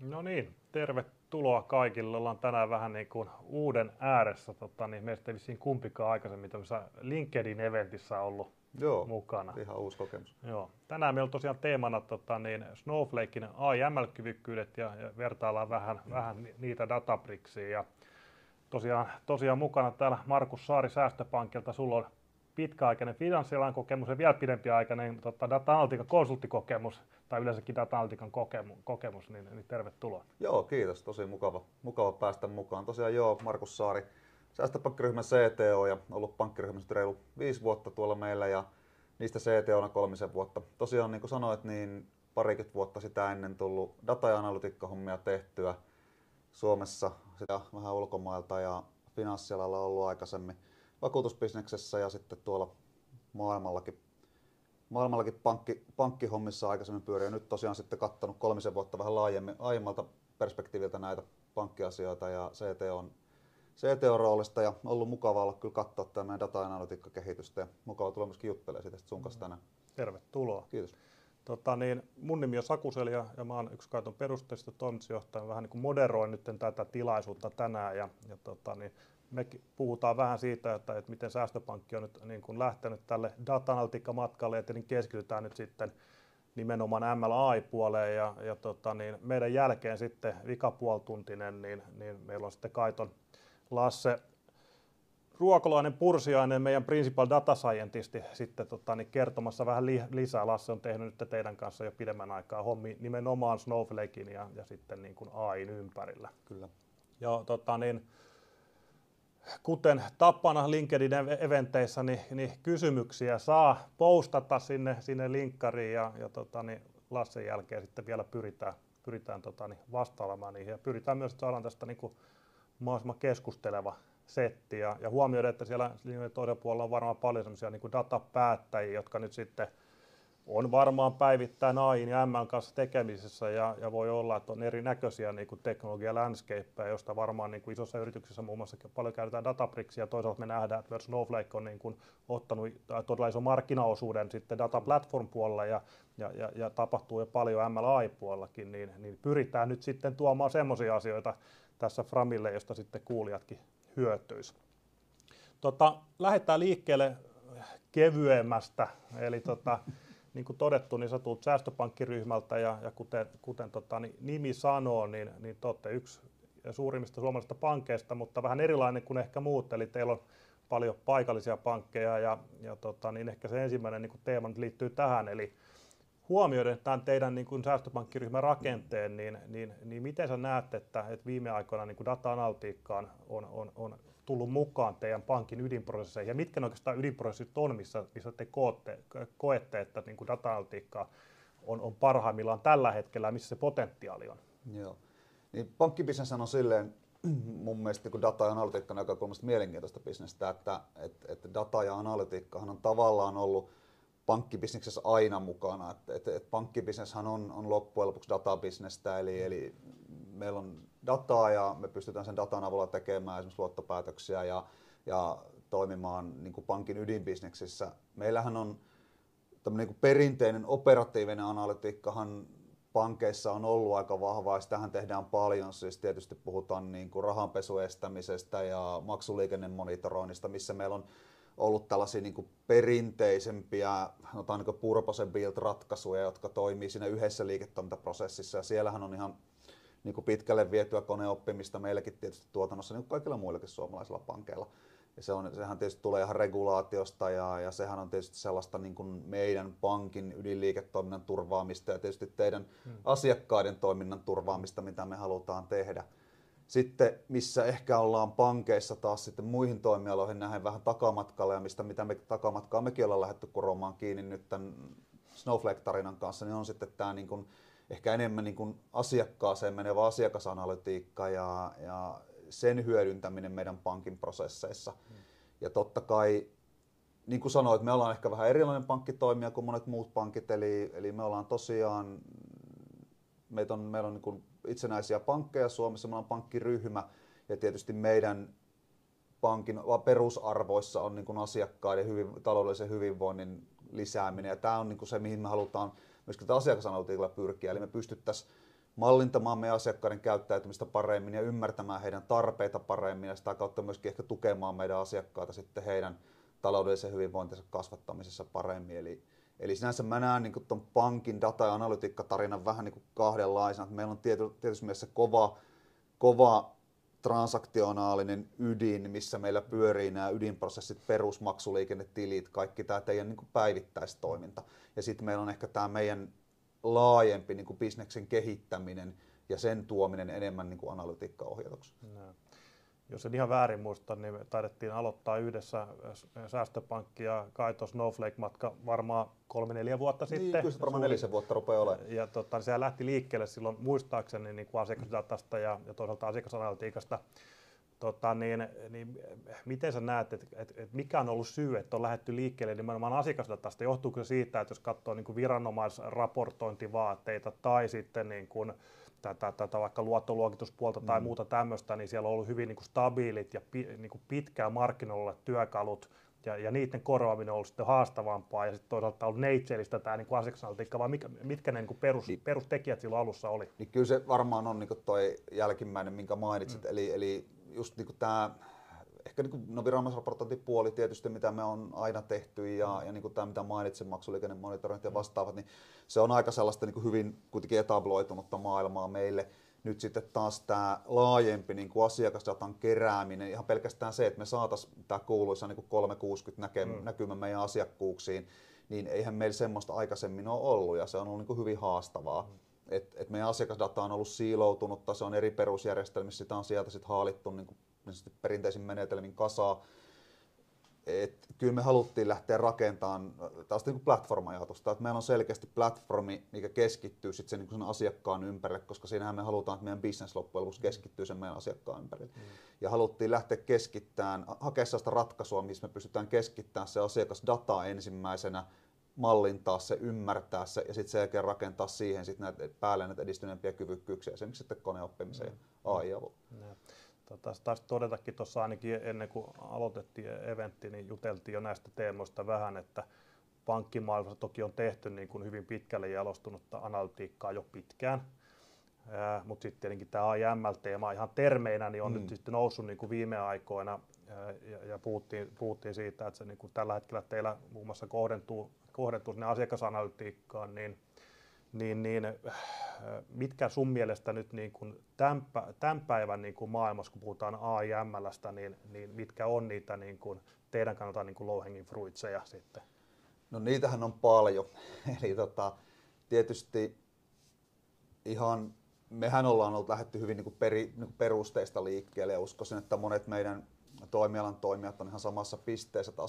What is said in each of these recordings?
No niin, tervetuloa kaikille. Ollaan tänään vähän niin kuin uuden ääressä. Meistä ei vissiin kumpikaan aikaisemmin tämmöisessä LinkedIn-eventissä ollut Joo, mukana. ihan uusi kokemus. Joo. Tänään meillä on tosiaan teemana Snowflakein AI-ML-kyvykkyydet ja vertaillaan vähän niitä Databricksia. Ja tosiaan mukana täällä Markus Saari Säästöpankilta. Sulla on pitkäaikainen finanssialan kokemus ja vielä pidempiaikainen data-analytiikan konsulttikokemus tai yleensäkin data-analytiikan kokemus, niin tervetuloa. Joo, kiitos. Tosi mukava päästä mukaan. Tosiaan Markus Saari, säästöpankkiryhmän CTO ja ollut pankkiryhmässä reilu 5 vuotta tuolla meillä ja niistä CTOna 3 vuotta. Tosiaan niin kuin sanoit, niin parikymmentä vuotta sitä ennen tullut data- ja analytiikkahommia tehtyä Suomessa, sitä vähän ulkomailta ja finanssialalla ollut aikaisemmin vakuutusbisneksessä ja sitten tuolla maailmallakin pankkihommissa aikaisemmin pyörii. Ja nyt tosiaan sitten kattanut 3 vuotta vähän aiemmalta perspektiiviltä näitä pankkiasioita ja CTO-roolista ja ollut mukava olla kyllä katsoa tämä meidän data-analytiikkakehitystä ja mukava tulla myöskin juttelemaan siitä sun kanssa tänään. Tervetuloa. Kiitos. Mun nimi on Saku Seli ja mä oon yksi Kaiton perustajista toimitusjohtaja. Vähän niin kuin moderoin nyt tätä tilaisuutta tänään me puhutaan vähän siitä, että miten säästöpankki on nyt niin kuin lähtenyt tälle data-analytiikkamatkalle ja niin keskitytään nyt sitten nimenomaan ML-AI-puoleen meidän jälkeen sitten vikapuoltuntinen, niin meillä on sitten Kaiton Lasse Ruokolainen Pursiainen, meidän principal data scientisti, sitten kertomassa vähän lisää. Lasse on tehnyt nyt teidän kanssa jo pidemmän aikaa hommi nimenomaan Snowflakein ja sitten niin kuin AI:n ympärillä. Kyllä. Ja kuten tapana LinkedIn-eventeissä, niin kysymyksiä saa postata sinne linkkariin ja Lassen jälkeen sitten vielä pyritään vastaamaan niihin ja pyritään myös saada tästä niin kuin mahdollisimman keskusteleva setti ja huomioida, että siellä toisella puolella on varmaan paljon sellaisia niin kuin datapäättäjiä, jotka nyt sitten on varmaan päivittäin AI:n ja ML kanssa tekemisessä ja voi olla, että on erinäköisiä niin kuin teknologia-landscapeja, josta varmaan niin kuin isossa yrityksessä muun muassa paljon käytetään Databricksia ja toisaalta me nähdään, että myös Snowflake on niin kuin ottanut todella ison markkinaosuuden sitten data platform puolella ja tapahtuu jo paljon ML-AI-puolellakin, niin pyritään nyt sitten tuomaan semmoisia asioita tässä Framille, josta sitten kuulijatkin hyötyisi. Lähdetään liikkeelle kevyemmästä, eli niin kuin todettu, niin sä tulet säästöpankkiryhmältä ja kuten nimi sanoo, niin te olette yksi suurimmista suomalaisista pankeista, mutta vähän erilainen kuin ehkä muut, eli teillä on paljon paikallisia pankkeja niin ehkä se ensimmäinen niin kuin teema nyt liittyy tähän, eli huomioiden tämän teidän niin kuin säästöpankkiryhmän rakenteen, niin miten sä näet, että viime aikoina niin kuin data-analytiikkaan on tullut mukaan teidän pankin ydinprosesseihin ja mitkä ne oikeastaan ydinprosessit on, missä te koette, että niin kuin data-analytiikka on parhaimmillaan tällä hetkellä ja missä se potentiaali on? Joo. Niin pankkibisnes on silleen mun mielestä kun data- ja analytiikka näkökulmasta mielenkiintoista bisnestä, että data ja analytiikkahan on tavallaan ollut pankkibisneksessä aina mukana. Pankkibisneshän on loppujen lopuksi databisnestä, eli meillä on dataa ja me pystytään sen datan avulla tekemään esimerkiksi luottopäätöksiä ja toimimaan niin kuin pankin ydinbisneksissä. Meillähän on tämmöinen niin kuin perinteinen operatiivinen analytiikkahan pankeissa on ollut aika vahvaa ja sitähän tehdään paljon. Siis tietysti puhutaan niin kuin rahanpesun estämisestä ja maksuliikennemonitoroinnista, missä meillä on ollut tällaisia niin kuin perinteisempiä niin purpose build-ratkaisuja, jotka toimii siinä yhdessä liiketoimintaprosessissa. Ja siellähän on ihan niin kuin pitkälle vietyä koneoppimista meilläkin tietysti tuotannossa, niin kuin kaikilla muillakin suomalaisilla pankeilla. Ja sehän tietysti tulee ihan regulaatiosta ja sehän on tietysti sellaista niin kuin meidän pankin ydinliiketoiminnan turvaamista ja tietysti teidän asiakkaiden toiminnan turvaamista, mitä me halutaan tehdä. Sitten missä ehkä ollaan pankeissa taas sitten muihin toimialoihin nähden vähän takamatkalla ja mitä me takamatkaa mekin ollaan lähdetty kuromaan kiinni nyt tämän Snowflake-tarinan kanssa, niin on sitten tämä niin kuin ehkä enemmän niin kuin asiakkaaseen menevä asiakasanalytiikka ja sen hyödyntäminen meidän pankin prosesseissa. Ja totta kai, niin kuin sanoit, me ollaan ehkä vähän erilainen pankkitoimija kuin monet muut pankit, eli me ollaan tosiaan, meillä on niin kuin itsenäisiä pankkeja Suomessa, meillä on pankkiryhmä ja tietysti meidän pankin perusarvoissa on niin kuin asiakkaiden taloudellisen hyvinvoinnin lisääminen ja tämä on niin kuin se, mihin me halutaan myöskin asiakasanalytiikalla pyrkiä, eli me pystyttäisiin mallintamaan meidän asiakkaiden käyttäytymistä paremmin ja ymmärtämään heidän tarpeita paremmin ja sitä kautta myöskin ehkä tukemaan meidän asiakkaita sitten heidän taloudellisen hyvinvointinsa kasvattamisessa paremmin. Eli sinänsä mä näen niin tuon pankin data- ja analytiikkatarinan vähän niin kuin kahdenlaisena. Meillä on tietysti mielessä kova transaktionaalinen ydin, missä meillä pyörii nämä ydinprosessit, perusmaksuliikennetilit, kaikki tämä teidän niin kuin päivittäistoiminta. Ja sitten meillä on ehkä tämä meidän laajempi niin kuin bisneksen kehittäminen ja sen tuominen enemmän niin kuin analytiikkaohjatuksi. Jos en ihan väärin muista, niin me taidettiin aloittaa yhdessä Säästöpankki ja Kaito Snowflake-matka varmaan 3-4 vuotta sitten. Kyllä se varmaan 4 vuotta rupeaa olemaan. Ja sehän lähti liikkeelle silloin muistaakseni niin kuin asiakasdatasta ja toisaalta asiakasanalytiikasta. Miten sä näet, että mikä on ollut syy, että on lähdetty liikkeelle nimenomaan asiakasdatasta? Johtuuko se siitä, että jos katsoo niin kuin viranomaisraportointivaateita tai sitten niin kuin tätä vaikka luottoluokituspuolta tai muuta tämmöistä, niin siellä on ollut hyvin niin kuin stabiilit ja niin kuin pitkään markkinoilla työkalut, ja niiden korvaaminen on ollut sitten haastavampaa, ja sitten toisaalta on neitseellistä tämä niin asiakasanalytiikka, vai mitkä ne niin kuin perustekijät silloin alussa oli? Niin kyllä se varmaan on niin kuin toi jälkimmäinen, minkä mainitsit, eli just niin kuin tämä ehkä niin viranomaisraportointipuoli tietysti, mitä me on aina tehty, ja niin kuin tämä, mitä mainitsin, maksuliikennemonitorointi ja vastaavat, niin se on aika sellaista niin kuin hyvin kuitenkin etabloitunutta maailmaa meille. Nyt sitten taas tämä laajempi niin kuin asiakasdatan kerääminen, ihan pelkästään se, että me saataisiin tämä kuuluisa niin kuin 360 näkymä meidän asiakkuuksiin, niin eihän meillä semmoista aikaisemmin ole ollut, ja se on ollut niin kuin hyvin haastavaa. Et meidän asiakasdata on ollut siiloutunutta, se on eri perusjärjestelmissä, sitä on sieltä sitten haalittu niin kuin perinteisin menetelmin kasaa. Kyllä me haluttiin lähteä rakentamaan taas niin kuin platform-ajatusta, että meillä on selkeästi platformi, mikä keskittyy sitten sen, sen asiakkaan ympärille, koska siinähän me halutaan, että meidän business loppujen lopuksi keskittyy sen meidän asiakkaan ympärille. Ja haluttiin lähteä keskittämään, hakea sellaista ratkaisua, missä me pystytään keskittämään se asiakasdata ensimmäisenä, mallintaa se, ymmärtää se ja sitten sen jälkeen rakentaa siihen sit näitä päälle näitä edistyneempiä kyvykkyyksiä, esimerkiksi sitten koneoppimisen ja AI avulla. Taisi todetakin tuossa ainakin ennen kuin aloitettiin eventti, niin juteltiin jo näistä teemoista vähän, että pankkimaailmassa toki on tehty niin kuin hyvin pitkälle jalostunutta analytiikkaa jo pitkään, mutta sitten tietenkin tämä AIML-teema ihan termeinä niin on nyt sitten noussut niin kuin viime aikoina ja puhuttiin siitä, että se niin kuin tällä hetkellä teillä muun muassa kohdentuu sinne asiakasanalytiikkaan, niin mitkä sun mielestä nyt niin kuin tämän päivän niin kuin maailmassa, kun puhutaan AIML:stä, niin mitkä on niitä niin kuin teidän kannalta niin kuin low hanging fruitseja sitten? No niitähän on paljon. Eli tietysti mehän ollaan ollut lähdetty hyvin niin kuin perusteista liikkeelle ja uskoisin, että monet meidän toimialan toimijat on ihan samassa pisteessä, että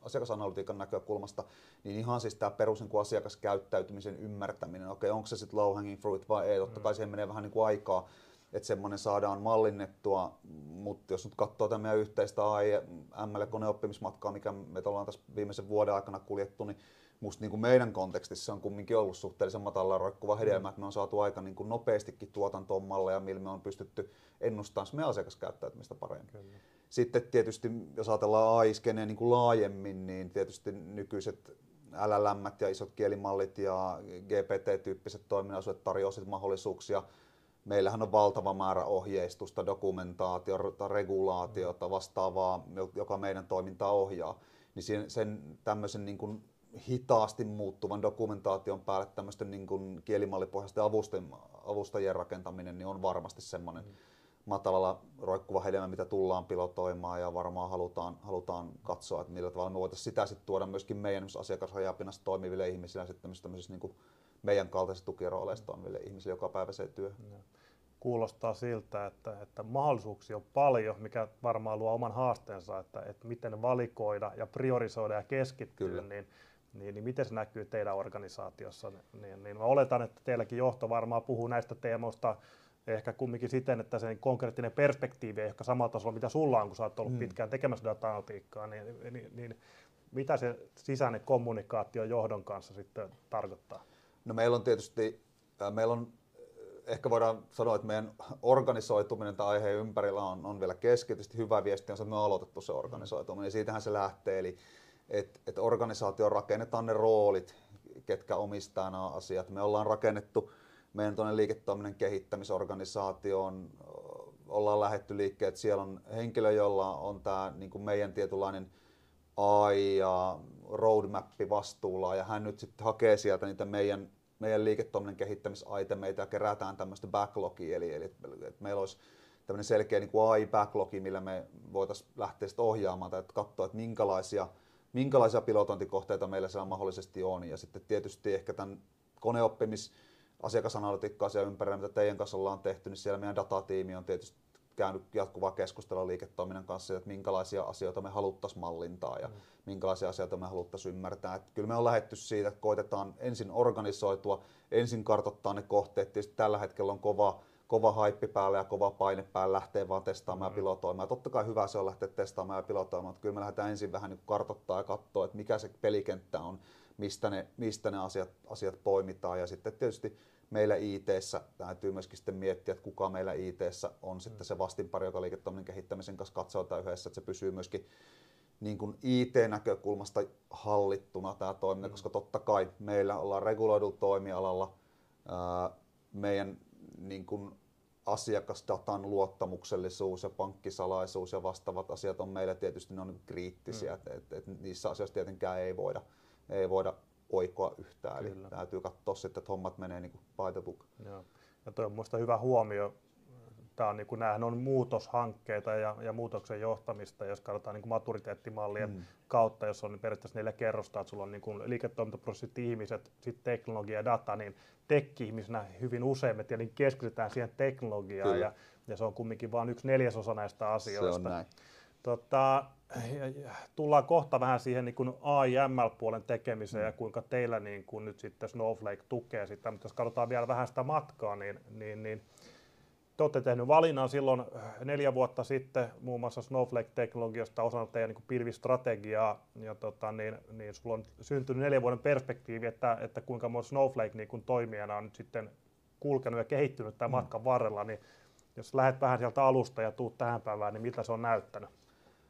asiakasanalytiikan näkökulmasta, niin ihan siis tämä perus niin kuin asiakaskäyttäytymisen ymmärtäminen, okei, onko se sitten low hanging fruit vai ei, totta kai siihen menee vähän niin kuin aikaa, että semmoinen saadaan mallinnettua, mutta jos nyt katsoo tämän meidän yhteistä ML-koneoppimismatkaa, mikä me ollaan tässä viimeisen vuoden aikana kuljettu, niin musta niin kuin meidän kontekstissa on kumminkin ollut suhteellisen matalalla roikkuva hedelmä, että me on saatu aika niin kuin nopeastikin tuotantoon malleja, millä me on pystytty ennustamaan meidän asiakaskäyttäytymistä paremmin. Kyllä. Sitten tietysti, jos ajatellaan AI-skeneen niin kuin laajemmin, niin tietysti nykyiset LLM ja isot kielimallit ja GPT-tyyppiset toiminnallisuudet tarjoavat mahdollisuuksia. Meillähän on valtava määrä ohjeistusta, dokumentaatiota, regulaatiota, vastaavaa, joka meidän toimintaa ohjaa. Niin sen tämmöisen niin kuin hitaasti muuttuvan dokumentaation päälle tämmöisten niin kuin kielimallipohjaisten avustajien rakentaminen niin on varmasti semmoinen matalalla roikkuva hedelmä, mitä tullaan pilotoimaan ja varmaan halutaan katsoa, että millä tavalla me voitaisiin sitä sitten tuoda myöskin meidän asiakasrajapinnassa toimiville ihmisille ja sitten tämmöisessä niin kuin meidän kaltaisissa tukirooleissa toimiville ihmisille jokapäiväiseen työhön. Kuulostaa siltä, että mahdollisuuksia on paljon, mikä varmaan luo oman haasteensa, että miten valikoida ja priorisoida ja keskittyä, niin miten se näkyy teidän organisaatiossa. Niin mä oletan, että teilläkin johto varmaan puhuu näistä teemoista ehkä kumminkin siten, että se konkreettinen perspektiivi ei ehkä samalla tasolla, mitä sulla on, kun sä oot ollut pitkään tekemässä data-analytiikkaa, niin mitä se sisäinen kommunikaatio johdon kanssa sitten tarkoittaa? No meillä on tietysti, ehkä voidaan sanoa, että meidän organisoituminen tai aiheen ympärillä on vielä kesken. Tietysti hyvä viesti on se, että me on aloitettu se organisoituminen, ja siitähän se lähtee, eli että organisaatioon rakennetaan ne roolit, ketkä omistaa nämä asiat. Me ollaan rakennettu meidän tuonne liiketoiminnan kehittämisorganisaatioon ollaan lähdetty liikkeelle, että siellä on henkilö, jolla on tämä niin kuin meidän tietynlainen AI ja roadmappi vastuulla, ja hän nyt sitten hakee sieltä niitä meidän liiketoiminnan kehittämisaitemeita ja kerätään tämmöistä backlogia, eli että meillä olisi tämmöinen selkeä niin kuin AI-backlogi, millä me voitaisiin lähteä sitten ohjaamaan tai katsoa, että minkälaisia pilotointikohteita meillä siellä mahdollisesti on, ja sitten tietysti ehkä tämän koneoppimis asiakasanalytiikka-asian ympärillä, mitä teidän kanssa ollaan tehty, niin siellä meidän datatiimi on tietysti käynyt jatkuvaa keskustelua liiketoiminnan kanssa, että minkälaisia asioita me haluttaisiin mallintaa ja minkälaisia asioita me haluttaisiin ymmärtää. Että kyllä me on lähdetty siitä, että koitetaan ensin organisoitua, ensin kartoittaa ne kohteet. Tietysti tällä hetkellä on kova haippi päällä ja kova paine päällä lähtee vaan testaamaan ja pilotoimaan. Totta kai hyvä se on lähteä testaamaan ja pilotoimaan, mutta kyllä me lähdetään ensin vähän niin kartoittaa ja katsoa, että mikä se pelikenttä on, mistä ne asiat poimitaan. Ja sitten tietysti meillä IT:ssä täytyy myöskin sitten miettiä, että kuka meillä IT:ssä on sitten se vastinpari, joka liiketoiminnan kehittämisen kanssa katsotaan yhdessä, että se pysyy myöskin niin kuin IT-näkökulmasta hallittuna tämä toiminta, koska totta kai meillä ollaan reguloidulla toimialalla, meidän niin kuin asiakasdatan luottamuksellisuus ja pankkisalaisuus ja vastaavat asiat on meillä tietysti ne on niin kriittisiä, että niissä asioissa tietenkään ei voida oikoa yhtään. Kyllä. Eli täytyy katsoa sitten, että hommat menee niin kuin by the book. Joo. Ja toi on minusta hyvä huomio. Tämä on, niin kuin, näähän on muutoshankkeita ja muutoksen johtamista, jos katsotaan niin kuin maturiteettimallien kautta, jos on periaatteessa 4 kerrosta, että sulla on niin kuin liiketoimintaprosessit, ihmiset, sitten teknologia ja data, niin tech-ihmisenä hyvin usein me tietenkin keskitytään siihen teknologiaan ja se on kumminkin vain 1/4 näistä asioista. Se on näin. Tullaan kohta vähän siihen niin kuin AI-ML-puolen tekemiseen ja kuinka teillä niin kuin nyt sitten Snowflake tukee sitä, mutta jos katsotaan vielä vähän sitä matkaa, niin te olette tehneet valinnan silloin 4 vuotta sitten muun muassa Snowflake-teknologiasta osana teidän niin kuin pilvistrategiaa ja niin sulla on syntynyt 4 vuoden perspektiivi, että kuinka monta Snowflake niin kuin toimijana on nyt sitten kulkenut ja kehittynyt tämän matkan varrella, niin jos lähdet vähän sieltä alusta ja tuut tähän päivään, niin mitä se on näyttänyt?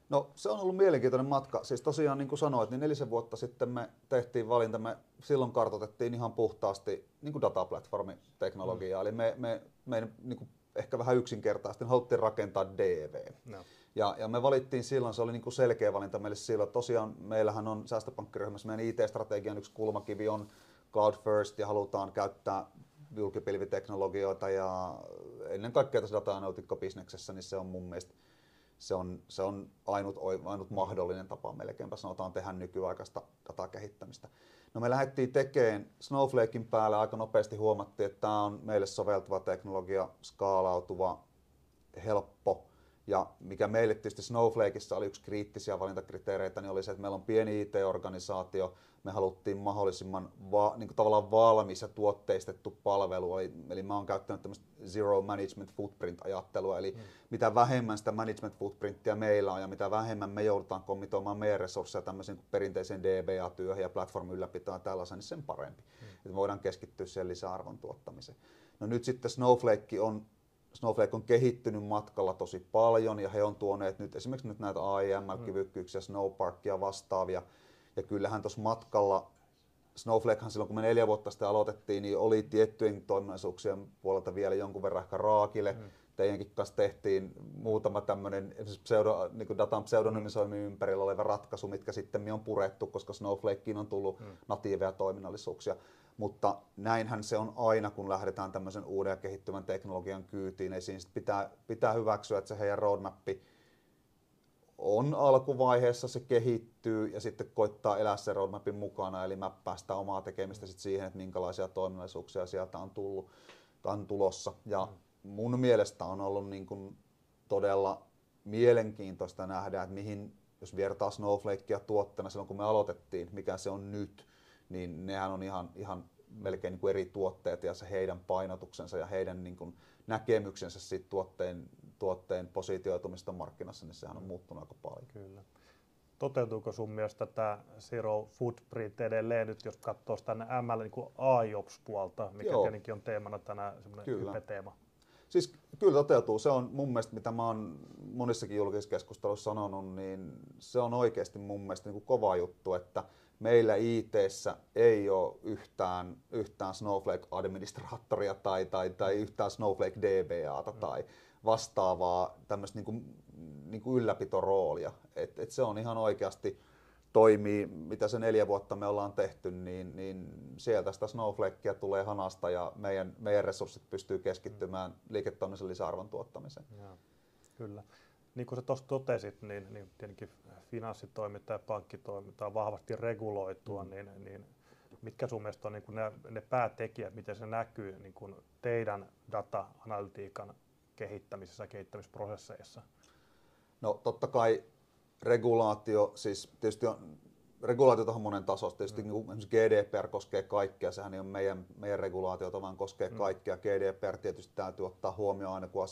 No se on ollut mielenkiintoinen matka. Siis tosiaan niin kuin sanoit, niin 4 vuotta sitten me tehtiin valinta. Me silloin kartoitettiin ihan puhtaasti niin kuin dataplatformiteknologiaa. Eli me niin kuin ehkä vähän yksinkertaisesti haluttiin rakentaa DV. No. Ja me valittiin silloin, se oli niin kuin selkeä valinta meille silloin. Tosiaan meillähän on säästöpankkiryhmässä meidän IT-strategian yksi kulmakivi on Cloud First ja halutaan käyttää julkipilviteknologioita ja ennen kaikkea tässä data-analytiikka-bisneksessä, niin se on mun mielestä se on ainut mahdollinen tapa melkeinpä sanotaan tehdä nykyaikaista datakehittämistä. No me lähdettiin tekemään Snowflakein päälle, aika nopeasti huomattiin, että tämä on meille soveltuva teknologia, skaalautuva, helppo. Ja mikä meille tietysti Snowflakeissa oli yksi kriittisiä valintakriteereitä, niin oli se, että meillä on pieni IT-organisaatio, me haluttiin mahdollisimman niin kuin tavallaan valmis ja tuotteistettu palvelu, eli mä oon käyttänyt tämmöistä zero management footprint-ajattelua, eli mitä vähemmän sitä management footprinttia meillä on ja mitä vähemmän me joudutaan kommitoimaan meidän resursseja tämmöiseen perinteiseen DBA-työhön ja platform ylläpitoon ja tällaisen, niin sen parempi. Että me voidaan keskittyä siihen lisäarvon tuottamiseen. No nyt sitten Snowflake on kehittynyt matkalla tosi paljon ja he on tuoneet nyt esimerkiksi nyt näitä AI-ML-kyvykkyyksiä, Snowparkia vastaavia. Ja kyllähän tuossa matkalla, Snowflakehan silloin kun me 4 vuotta sitten aloitettiin, niin oli tiettyjen toiminnallisuuksien puolelta vielä jonkun verran ehkä raakille. Teidänkin kanssa tehtiin muutama tämmöinen niin datan pseudonymisoinnin ympärillä oleva ratkaisu, mitkä sitten on purettu, koska Snowflakeen on tullut natiiveja toiminnallisuuksia. Mutta näinhän se on aina, kun lähdetään tämmöisen uuden ja kehittyvän teknologian kyytiin. Ei siinä pitää hyväksyä, että se heidän roadmappi on alkuvaiheessa, se kehittyy ja sitten koittaa elää sen roadmapin mukana, eli mäppää sitä omaa tekemistä sit siihen, että minkälaisia toiminnallisuuksia sieltä on tulossa. Ja mun mielestä on ollut niin kuin todella mielenkiintoista nähdä, että mihin, jos vertaa Snowflakea tuotteena silloin kun me aloitettiin, mikä se on nyt, niin nehän on ihan melkein niin kuin eri tuotteet ja se heidän painotuksensa ja heidän niin kuin näkemyksensä siitä tuotteen positioitumista markkinassa, niin sehän on muuttunut aika paljon. Kyllä. Toteutuuko sun mielestä tämä Zero Footprint edelleen nyt, jos katsoo tänne ML niin kuin AIOps-puolta, mikä tietenkin on teemana tänään semmoinen hype-teema? Siis kyllä toteutuu. Se on mun mielestä, mitä mä oon monissakin julkisissa keskusteluissa sanonut, niin se on oikeasti mun mielestä niin kuin kova juttu, että meillä IT:ssä ei ole yhtään Snowflake-administraattoria tai yhtään Snowflake DBAta tai vastaavaa tämmöistä niinku ylläpitoroolia. Et se on ihan oikeasti toimii, mitä se 4 vuotta me ollaan tehty, niin sieltä sitä Snowflakea tulee hanasta ja meidän resurssit pystyy keskittymään liiketoiminnallisen lisäarvon tuottamiseen. Ja, kyllä. Niin kuin sä tuossa totesit, niin tietenkin finanssitoiminta ja pankkitoiminta on vahvasti reguloitua, niin mitkä sun mielestä on niin kuin ne päätekijät, miten se näkyy niin kuin teidän data-analytiikan kehittämisessä ja kehittämisprosesseissa? No totta kai regulaatio, siis tietysti regulaatiota on monen tasosta. Tietysti esimerkiksi GDPR koskee kaikkea, sehän ei ole meidän regulaatiota, vaan koskee kaikkea. GDPR tietysti täytyy ottaa huomioon aina, kun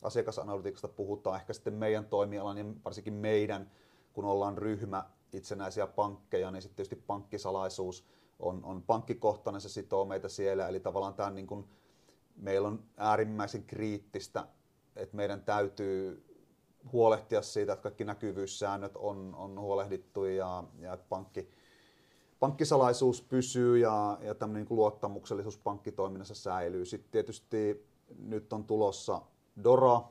asiakasanalytiikasta puhutaan. Ehkä sitten meidän toimialan ja varsinkin meidän, kun ollaan ryhmä itsenäisiä pankkeja, niin sitten tietysti pankkisalaisuus on pankkikohtainen, se sitoo meitä siellä. Eli tavallaan tämä niin kuin, meillä on äärimmäisen kriittistä, että meidän täytyy huolehtia siitä, että kaikki näkyvyyssäännöt on huolehdittu ja että pankkisalaisuus pysyy ja tämmöinen niin kuin luottamuksellisuus pankkitoiminnassa säilyy. Sitten tietysti nyt on tulossa DORA,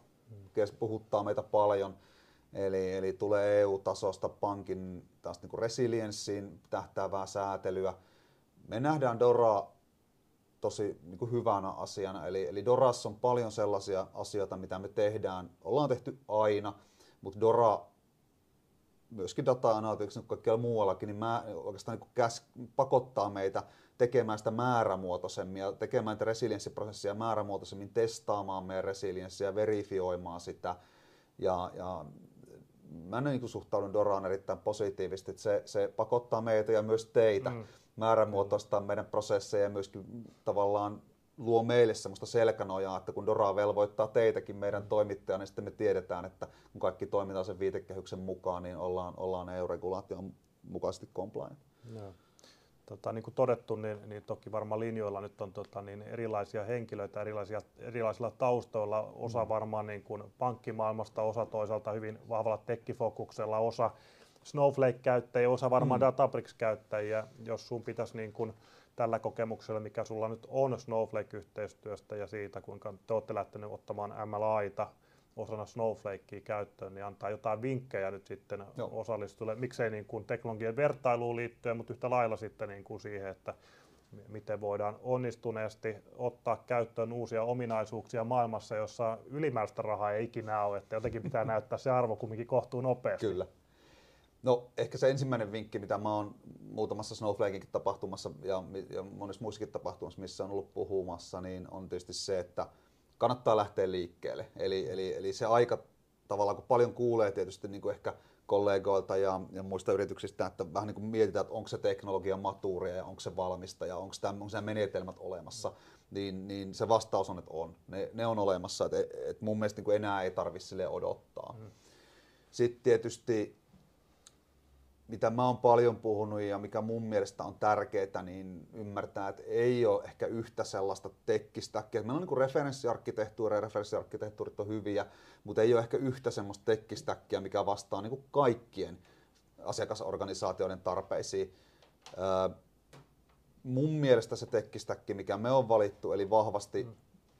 puhuttaa meitä paljon, eli tulee EU-tasosta pankin taas niin kuin resilienssiin tähtäävää säätelyä. Me nähdään DORA tosi niin kuin hyvänä asiana. Eli DORassa on paljon sellaisia asioita, mitä me tehdään. Ollaan tehty aina, mutta DORA, myöskin data-analytics ja kaikkialla muuallakin, niin oikeastaan niin pakottaa meitä tekemään sitä määrämuotoisemmin ja tekemään resilienssiprosessia määrämuotoisemmin, testaamaan meidän resilienssiä, verifioimaan sitä. Ja mä niin suhtaudun DORAan erittäin positiivisesti, että se pakottaa meitä ja myös teitä määrämuotoistaa meidän prosesseja ja myöskin tavallaan luo meille semmoista selkänojaa, että kun DORA velvoittaa teitäkin meidän toimittajana, niin sitten me tiedetään, että kun kaikki toimitaan sen viitekehyksen mukaan, niin ollaan EU-regulaation mukaisesti compliant. Niin kuin todettu, niin toki varmaan linjoilla nyt on niin erilaisia henkilöitä erilaisilla taustoilla, osa varmaan niin kuin pankkimaailmasta, osa toisaalta hyvin vahvalla tekkifokuksella, osa Snowflake-käyttäjiä, osa varmaan Databricks-käyttäjiä. Jos sun pitäisi niin kuin tällä kokemuksella, mikä sulla nyt on Snowflake-yhteistyöstä ja siitä, kuinka te olette lähteneet ottamaan MLIta osana Snowflakea käyttöön, niin antaa jotain vinkkejä nyt sitten osallistujille. Miksei niin kuin teknologian vertailuun liittyen, mutta yhtä lailla sitten niin kuin siihen, että miten voidaan onnistuneesti ottaa käyttöön uusia ominaisuuksia maailmassa, jossa ylimääräistä rahaa ei ikinä ole, että jotenkin pitää näyttää se arvo kumminkin kohtuu nopeasti. Kyllä. No ehkä se ensimmäinen vinkki, mitä mä oon muutamassa Snowflakenkin tapahtumassa ja monissa muissakin tapahtumassa, missä on ollut puhumassa, niin on tietysti se, että kannattaa lähteä liikkeelle. Eli se aika tavallaan, kun paljon kuulee tietysti niin kuin ehkä kollegoilta ja muista yrityksistä, että vähän niin kuin mietitään, että onko se teknologia matuuria ja onko se valmista ja onko nämä menetelmät olemassa, niin se vastaus on, että on. Ne on olemassa, että mun mielestä niin kuin enää ei tarvitse sille odottaa. Sitten tietysti mitä mä oon paljon puhunut ja mikä mun mielestä on tärkeää, niin ymmärtää, että ei ole ehkä yhtä sellaista tekkistäkkiä. Meillä on niin kuin referenssiarkkitehtuuria ja referenssiarkkitehtuurit on hyviä, mutta ei ole ehkä yhtä semmoista tekkistäkkiä, mikä vastaa niin kuin kaikkien asiakasorganisaatioiden tarpeisiin. Mun mielestä se tekkistäkki, mikä me on valittu, eli vahvasti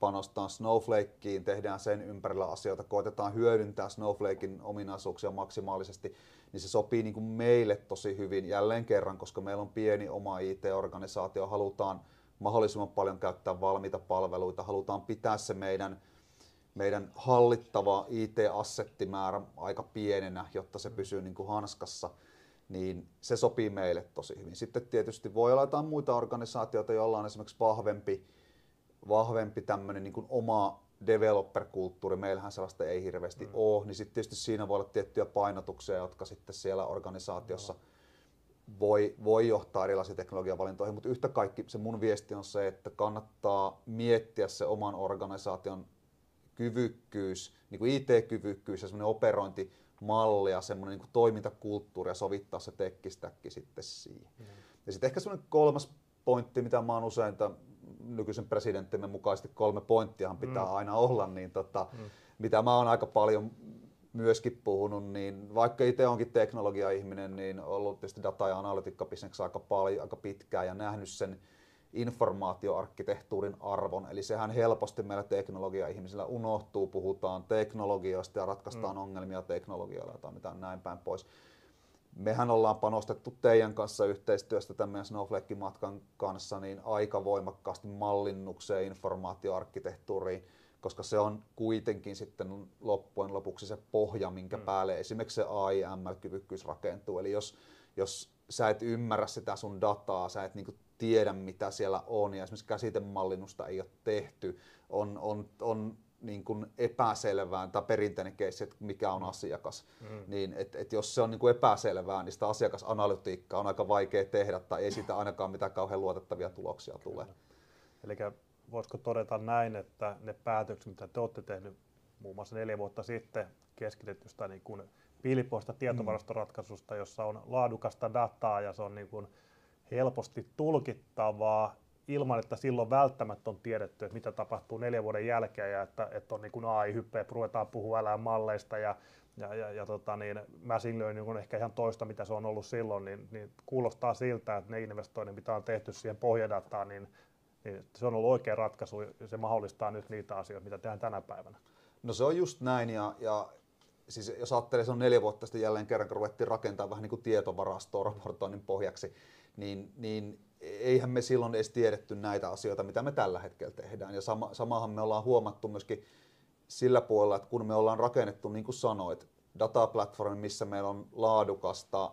panostaa Snowflakeen, tehdään sen ympärillä asioita, koitetaan hyödyntää Snowflaken ominaisuuksia maksimaalisesti, niin se sopii niin kuin meille tosi hyvin jälleen kerran, koska meillä on pieni oma IT-organisaatio, halutaan mahdollisimman paljon käyttää valmiita palveluita, halutaan pitää se meidän hallittava IT-assettimäärä aika pienenä, jotta se pysyy niin kuin hanskassa, niin se sopii meille tosi hyvin. Sitten tietysti voi olla jotain muita organisaatioita, joilla on esimerkiksi vahvempi tämmöinen niin kuin oma developer-kulttuuri, meillähän sellaista ei hirveästi ole, niin sitten tietysti siinä voi olla tiettyjä painotuksia, jotka sitten siellä organisaatiossa voi johtaa erilaisiin teknologiavalintoihin, mutta yhtä kaikki se mun viesti on se, että kannattaa miettiä se oman organisaation kyvykkyys, niin kuin IT-kyvykkyys ja semmoinen operointimalli ja semmoinen niin kuin toimintakulttuuri ja sovittaa se tekkistäkki sitten siihen. Ja sitten ehkä semmoinen kolmas pointti, mitä mä oon usein nykyisen presidenttimme mukaisesti 3 pointtiahan pitää aina olla, niin mitä mä oon aika paljon myöskin puhunut, niin vaikka itse onkin teknologia-ihminen, niin ollut tietysti data- ja analytiikkabisneksessä aika pitkään ja nähnyt sen informaatioarkkitehtuurin arvon. Eli sehän helposti meillä teknologia-ihmisillä unohtuu, puhutaan teknologioista ja ratkaistaan ongelmia teknologialla tai mitään näin päin pois. Mehän ollaan panostettu teidän kanssa yhteistyöstä tämän meidän Snowflake-matkan kanssa niin aika voimakkaasti mallinnukseen, informaatioarkkitehtuuriin, koska se on kuitenkin sitten loppujen lopuksi se pohja, minkä päälle esimerkiksi se AI-ML-kyvykkyys rakentuu. Eli jos sä et ymmärrä sitä sun dataa, sä et niinku tiedä mitä siellä on ja esimerkiksi käsitemallinnusta ei ole tehty, on niin kuin epäselvää tai perinteinen keissi, että mikä on asiakas, niin et jos se on niin kuin epäselvää, niin sitä asiakasanalytiikkaa on aika vaikea tehdä tai ei siitä ainakaan mitään kauhean luotettavia tuloksia tule. Eli voisiko todeta näin, että ne päätökset, mitä te olette tehneet muun muassa 4 vuotta sitten keskitetystä niin kuin piilipoista tietovarastoratkaisusta, jossa on laadukasta dataa ja se on niin kuin helposti tulkittavaa ilman, että silloin välttämättä on tiedetty, että mitä tapahtuu 4 vuoden jälkeen ja että on niin kuin AI-hyppe, ruvetaan puhua LLM-malleista ja machine learning on ehkä ihan toista, mitä se on ollut silloin, niin kuulostaa siltä, että ne investoinnit, mitä on tehty siihen pohjadataan, niin se on ollut oikea ratkaisu ja se mahdollistaa nyt niitä asioita, mitä tehdään tänä päivänä. No se on just näin ja siis jos ajattelee, se on 4 vuotta sitten jälleen kerran, kun ruvettiin rakentamaan vähän niin kuin tietovarastoa raportoinnin pohjaksi, niin eihän me silloin edes tiedetty näitä asioita, mitä me tällä hetkellä tehdään. Ja samahan me ollaan huomattu myöskin sillä puolella, että kun me ollaan rakennettu, niin kuin sanoit, dataplatformi, missä meillä on laadukasta,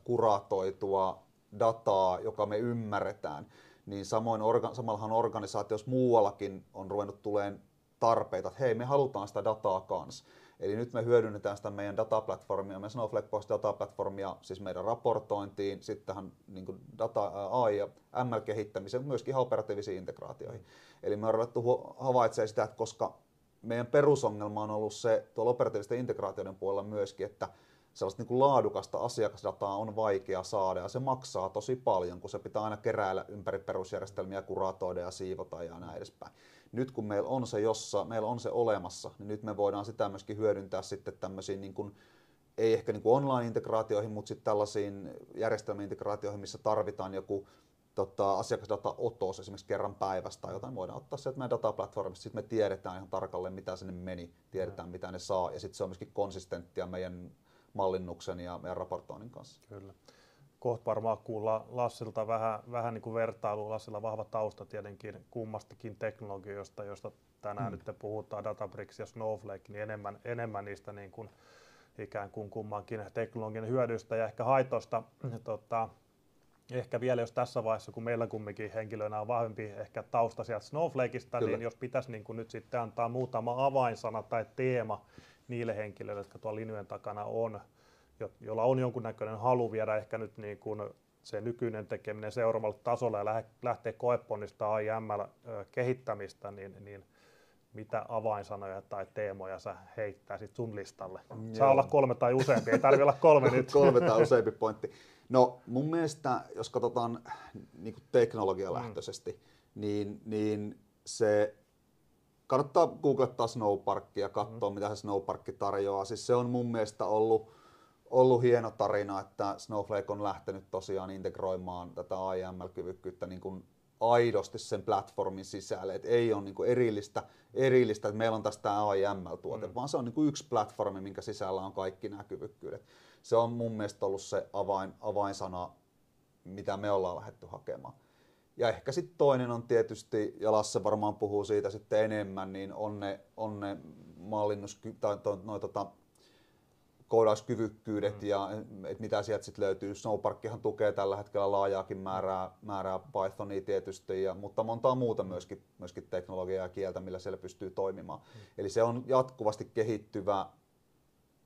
kuratoitua dataa, joka me ymmärretään, niin samallahan organisaatiossa muuallakin on ruvennut tulemaan tarpeita, että hei, me halutaan sitä dataa kanssa. Eli nyt me hyödynnetään sitä meidän dataplatformia, meidän Snowflake-pohjaista dataplatformia, siis meidän raportointiin, sitten tähän niin kuin AI- ja ML-kehittämiseen, myöskin ihan operatiivisiin integraatioihin. Eli me on ruvettu havaitsemaan sitä, että koska meidän perusongelma on ollut se tuolla operatiivisten integraatioiden puolella myöskin, että sellaista niin kuin laadukasta asiakasdataa on vaikea saada ja se maksaa tosi paljon, kun se pitää aina keräillä ympäri perusjärjestelmiä, kuratoida ja siivota ja näin edespäin. Nyt kun meillä on se olemassa, niin nyt me voidaan sitä myöskin hyödyntää sitten tämmöisiin, niin kuin, ei ehkä niin kuin online-integraatioihin, mutta sitten tällaisiin järjestelmäintegraatioihin, missä tarvitaan joku asiakasdata-otos esimerkiksi kerran päivästä tai jotain, voidaan ottaa sieltä meidän dataplatformista, sitten me tiedetään ihan tarkalleen, mitä sinne meni, tiedetään, mitä ne saa, ja sitten se on myöskin konsistenttia meidän mallinnuksen ja meidän raportoinnin kanssa. Kyllä. Kohta varmaan kuullaan Lassilta vähän niin kuin vertailua. Lassilla vahva tausta tietenkin kummastakin teknologioista, joista tänään nyt puhutaan, Databricks ja Snowflake, niin enemmän niistä niin kuin ikään kuin kummankin teknologian hyödyistä ja ehkä haitoista. Ehkä vielä jos tässä vaiheessa, kun meillä kumminkin henkilöinä on vahvempi ehkä tausta sieltä Snowflakeista, niin jos pitäisi niin kuin nyt sitten antaa muutama avainsana tai teema niille henkilöille, jotka tuolla linjojen takana on, jolla on jonkunnäköinen halu viedä ehkä nyt niin kuin se nykyinen tekeminen seuraavalle tasolle ja lähteä koeponnistaa AI/ML-kehittämistä, niin mitä avainsanoja tai teemoja sä heittäisit sun listalle? Saa olla 3 tai useampi, ei tarvitse olla 3 nyt. 3 tai useampi pointti. No mun mielestä, jos katsotaan niin kuin teknologialähtöisesti, niin se kannattaa googlettaa Snowparkia ja katsoa, mitä se Snowpark tarjoaa. Siis se on mun mielestä ollut hieno tarina, että Snowflake on lähtenyt tosiaan integroimaan tätä AI/ML-kyvykkyyttä niin kuin aidosti sen platformin sisälle. Et ei ole niin kuin erillistä, että meillä on tästä AI/ML-tuote, vaan se on niin kuin yksi platformi, minkä sisällä on kaikki nämä kyvykkyydet. Se on mun mielestä ollut se avainsana, mitä me ollaan lähdetty hakemaan. Ja ehkä sitten toinen on tietysti, ja Lasse varmaan puhuu siitä sitten enemmän, niin on ne mallinnus koodauskyvykkyydet ja mitä sieltä sitten löytyy. Snowparkkihan tukee tällä hetkellä laajaakin määrää Pythonia tietysti, mutta montaa muuta myöskin teknologiaa ja kieltä, millä siellä pystyy toimimaan. Eli se on jatkuvasti kehittyvä,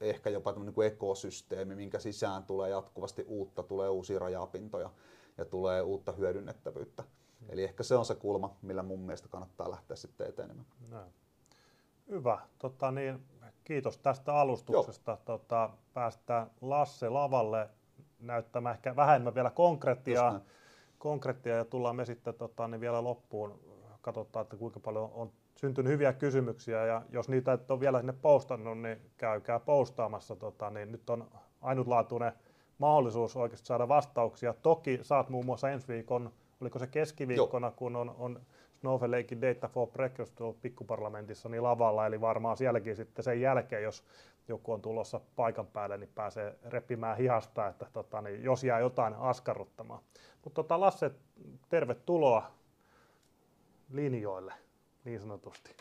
ehkä jopa tämmöinen kuin ekosysteemi, minkä sisään tulee jatkuvasti tulee uusia rajapintoja ja tulee uutta hyödynnettävyyttä. Eli ehkä se on se kulma, millä mun mielestä kannattaa lähteä sitten etenemään. Hyvä. Kiitos tästä alustuksesta. Päästään Lasse lavalle näyttämään ehkä vähemmän vielä konkretiaa ja tullaan me sitten niin vielä loppuun. Katsotaan, että kuinka paljon on syntynyt hyviä kysymyksiä, ja jos niitä et ole vielä sinne postannut, niin käykää postaamassa. Niin nyt on ainutlaatuinen mahdollisuus oikeasti saada vastauksia. Toki saat muun muassa ensi viikon, oliko se keskiviikkona, kun on Snowflakein Data for Breakfast pikkuparlamentissa niin lavalla, eli varmaan sielläkin sitten sen jälkeen, jos joku on tulossa paikan päälle, niin pääsee repimään hihasta, että niin jos jää jotain askarruttamaan. Mutta Lasse, tervetuloa linjoille niin sanotusti.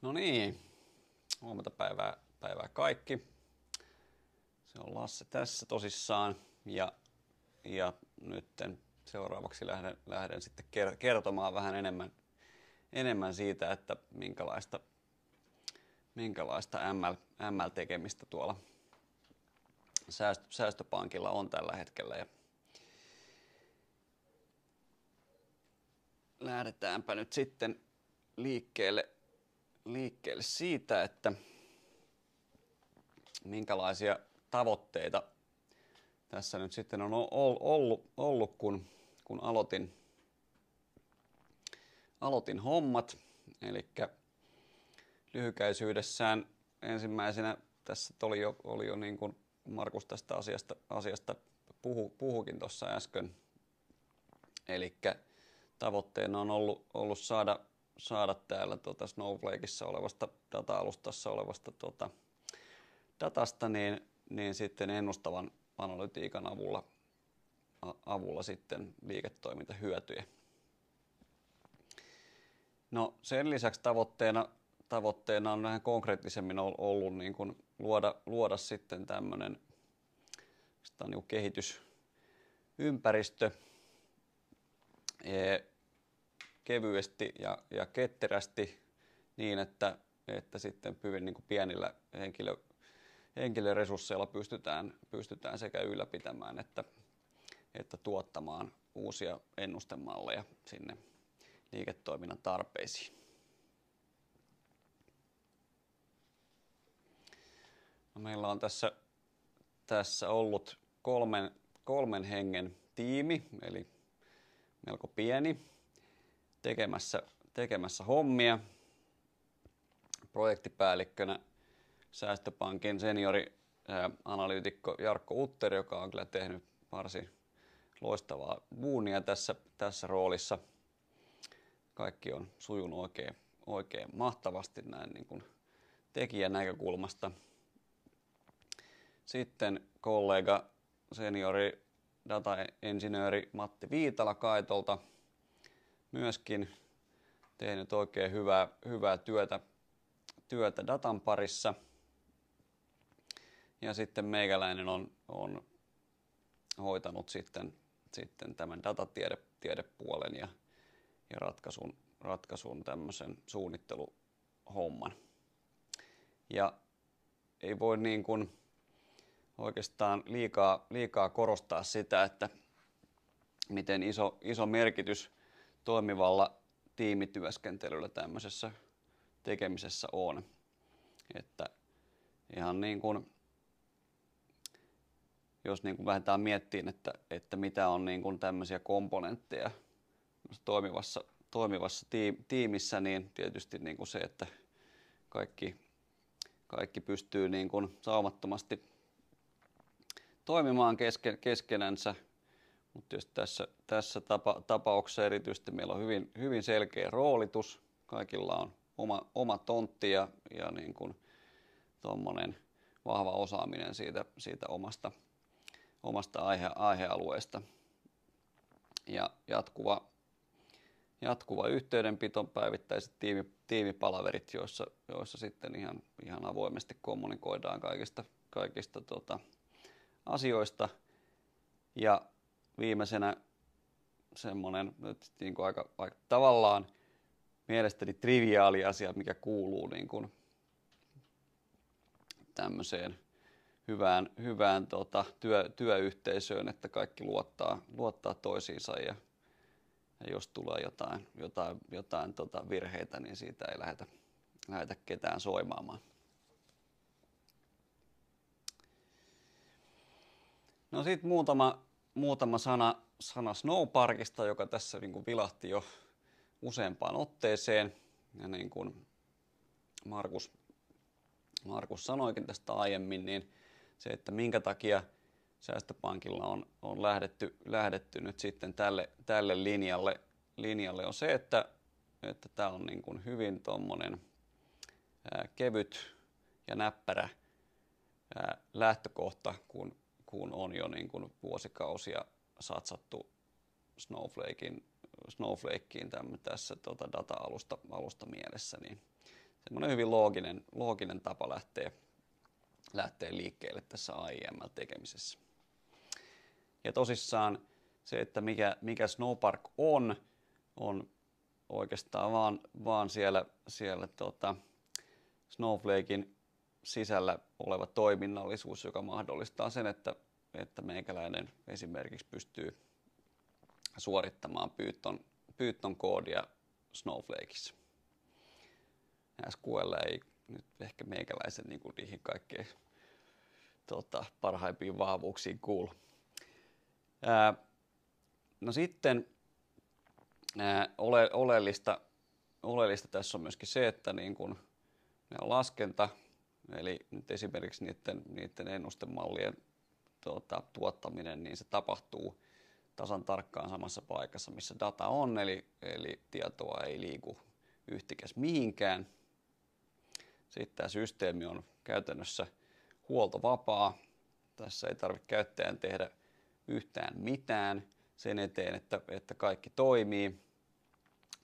No niin, huomenta päivää kaikki. Se on Lasse tässä tosissaan ja nyt seuraavaksi lähden sitten kertomaan vähän enemmän siitä, että minkälaista ML-tekemistä tuolla säästöpankilla on tällä hetkellä. Ja lähdetäänpä nyt sitten liikkeelle siitä, että minkälaisia tavoitteita tässä nyt sitten on ollut kun aloitin hommat. Eli lyhykäisyydessään ensimmäisenä tässä oli jo niin kuin Markus tästä asiasta puhukin tuossa äsken. Eli tavoitteena on ollut saada täällä Snowflakeissa olevasta data-alustassa olevasta datasta niin sitten ennustavan analytiikan avulla sitten liiketoimintahyötyjä. No sen lisäksi tavoitteena on vähän konkreettisemmin ollut niin kuin luoda sitten tämmöinen niin kehitysympäristö kevyesti ja ketterästi niin, että sitten hyvin niin kuin pienillä henkilöresursseilla pystytään sekä ylläpitämään että tuottamaan uusia ennustemalleja sinne liiketoiminnan tarpeisiin. No, meillä on tässä ollut kolmen hengen tiimi, eli melko pieni, tekemässä hommia. Projektipäällikkönä Säästöpankin seniori-analyytikko Jarkko Utteri, joka on kyllä tehnyt varsin loistavaa duunia tässä roolissa. Kaikki on sujunut oikein mahtavasti näin niin kuin tekijän näkökulmasta. Sitten kollega seniori data-insinööri Matti Viitala Kaitolta myöskin tehnyt oikein hyvää työtä datan parissa. Ja sitten meikäläinen on hoitanut sitten tämän datatiedepuolen ja ratkaisun tämmöisen suunnitteluhomman. Ja ei voi niin kuin oikeastaan liikaa korostaa sitä, että miten iso merkitys toimivalla tiimityöskentelyllä tämmöisessä tekemisessä on. Että ihan niin kuin, jos niin kuin lähdetään miettimään, että mitä on niin kuin tämmöisiä komponentteja toimivassa tiimissä, niin tietysti niin kuin se, että kaikki pystyy niin kuin saumattomasti toimimaan keskenänsä. Mutta tässä tapauksessa erityisesti meillä on hyvin selkeä roolitus. Kaikilla on oma tontti ja niin kuin tommonen vahva osaaminen siitä omasta aihealueesta. Ja jatkuva yhteydenpito, päivittäiset tiimipalaverit, joissa sitten ihan avoimesti kommunikoidaan kaikista asioista. Ja viimeisenä semmoinen niin kuin aika tavallaan mielestäni triviaali asia, mikä kuuluu niin kuin tämmöiseen hyvään työyhteisöön, että kaikki luottaa toisiinsa ja jos tulee jotain virheitä, niin siitä ei lähdetä ketään soimaamaan. No sitten muutama sana snowparkista, joka tässä niin kuin vilahti jo useampaan otteeseen. Ja niin kuin Markus sanoikin tästä aiemmin, niin se, että minkä takia Säästöpankilla on lähdetty nyt sitten tälle linjalle on se, että tämä on niin kuin hyvin tommonen kevyt ja näppärä lähtökohta, kun on jo niin kuin vuosikausia satsattu Snowflakeen tässä data-alusta mielessä, niin semmoinen hyvin looginen tapa lähteä liikkeelle tässä AIML-tekemisessä. Ja tosissaan se, että mikä Snowpark on oikeastaan vaan siellä Snowflaken sisällä oleva toiminnallisuus, joka mahdollistaa sen, että meikäläinen esimerkiksi pystyy suorittamaan Python koodia Snowflakeissa. SQL ei nyt ehkä meikäläisen niin kuin niihin kaikkein parhaimpiin vahvuuksiin kuulu. No sitten oleellista tässä on myöskin se, että niin kuin laskenta, eli nyt esimerkiksi niiden ennustemallien tuottaminen, niin se tapahtuu tasan tarkkaan samassa paikassa, missä data on, eli tietoa ei liiku yhtikäs mihinkään. Sitten tämä systeemi on käytännössä huoltovapaa. Tässä ei tarvitse käyttäjän tehdä yhtään mitään sen eteen, että kaikki toimii.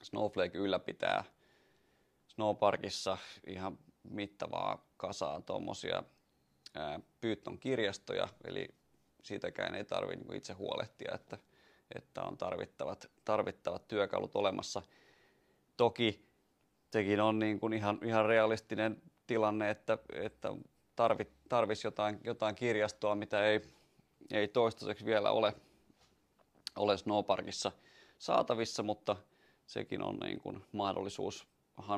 Snowflake ylläpitää Snowparkissa ihan mittavaa kasaa tuommoisia Python-kirjastoja, eli siitäkään ei tarvitse niin itse huolehtia, että on tarvittavat työkalut olemassa. Toki sekin on niin kuin ihan realistinen tilanne, että tarvitsisi jotain kirjastoa, mitä ei toistaiseksi vielä ole Snowparkissa saatavissa, mutta sekin on niin kuin mahdollisuus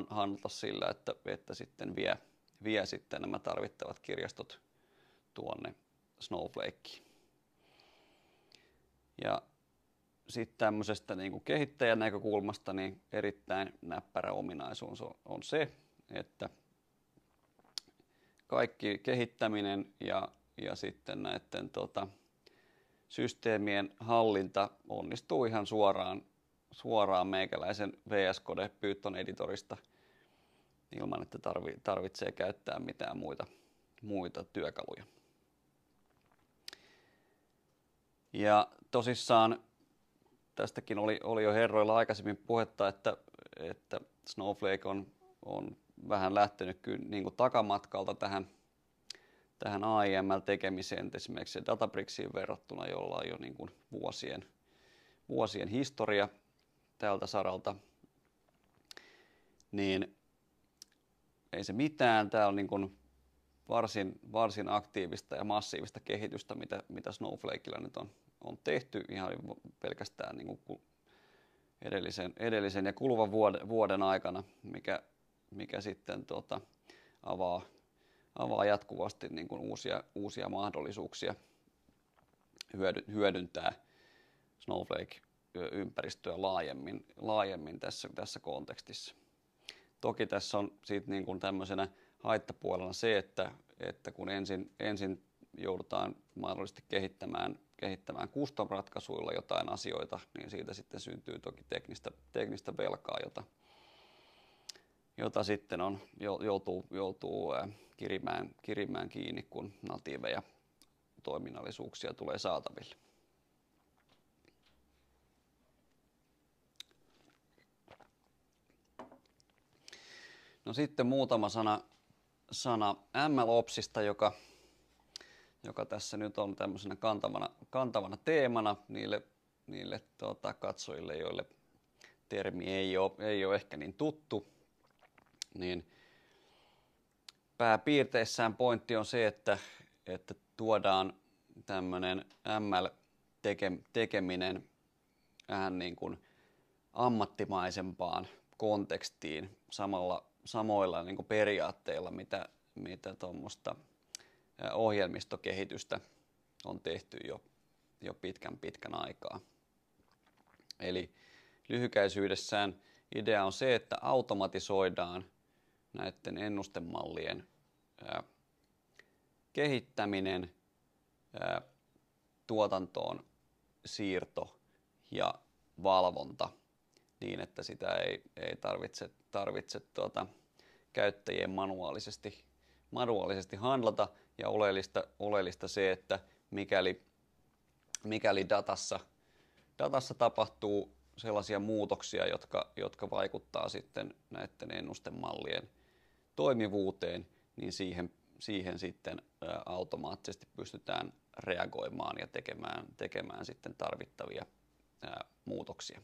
handlata sillä, että sitten vie sitten nämä tarvittavat kirjastot tuonne Snowflakeen. Ja sitten tämmöisestä niin kuin kehittäjän näkökulmasta niin erittäin näppärä ominaisuus on se, että kaikki kehittäminen ja sitten näiden systeemien hallinta onnistuu ihan suoraan meikäläisen VS Code Python editorista ilman, että tarvitsee käyttää mitään muita työkaluja. Ja tosissaan tästäkin oli jo herroilla aikaisemmin puhetta, että Snowflake on vähän lähtenyt kyllä niin kuin takamatkalta tähän AIML-tekemiseen esimerkiksi Databricksiin verrattuna, jolla on jo niin kuin vuosien historia tältä saralta. Niin ei se mitään. Tämä on niin kuin varsin aktiivista ja massiivista kehitystä, mitä Snowflakella nyt on tehty ihan pelkästään niin kuin edellisen ja kuluvan vuoden aikana, mikä sitten avaa jatkuvasti niin kuin uusia mahdollisuuksia hyödyntää Snowflake-ympäristöä laajemmin tässä kontekstissa. Toki tässä on sitten niin kuin tämmöisenä haittapuolella se, että kun ensin joudutaan mahdollisesti kehittämään custom-ratkaisuilla jotain asioita, niin siitä sitten syntyy toki teknistä velkaa, jota sitten joutuu kirimään kiinni, kun natiiveja toiminnallisuuksia tulee saataville. No sitten muutama sana MLOpsista, joka joka tässä nyt on tämmöisenä kantavana teemana niille katsojille, joille termi ei ole ehkä niin tuttu, niin pääpiirteissään pointti on se, että tuodaan tämmöinen ML-tekeminen vähän niin kuin ammattimaisempaan kontekstiin samoilla niin kuin periaatteilla, mitä tuommoista ohjelmistokehitystä on tehty jo pitkän aikaa. Eli lyhykäisyydessään idea on se, että automatisoidaan näiden ennustemallien kehittäminen, tuotantoon siirto ja valvonta niin, että sitä ei tarvitse käyttäjien manuaalisesti handlata. Ja oleellista se, että mikäli datassa tapahtuu sellaisia muutoksia, jotka vaikuttaa sitten näiden ennustemallien toimivuuteen, niin siihen sitten automaattisesti pystytään reagoimaan ja tekemään sitten tarvittavia muutoksia.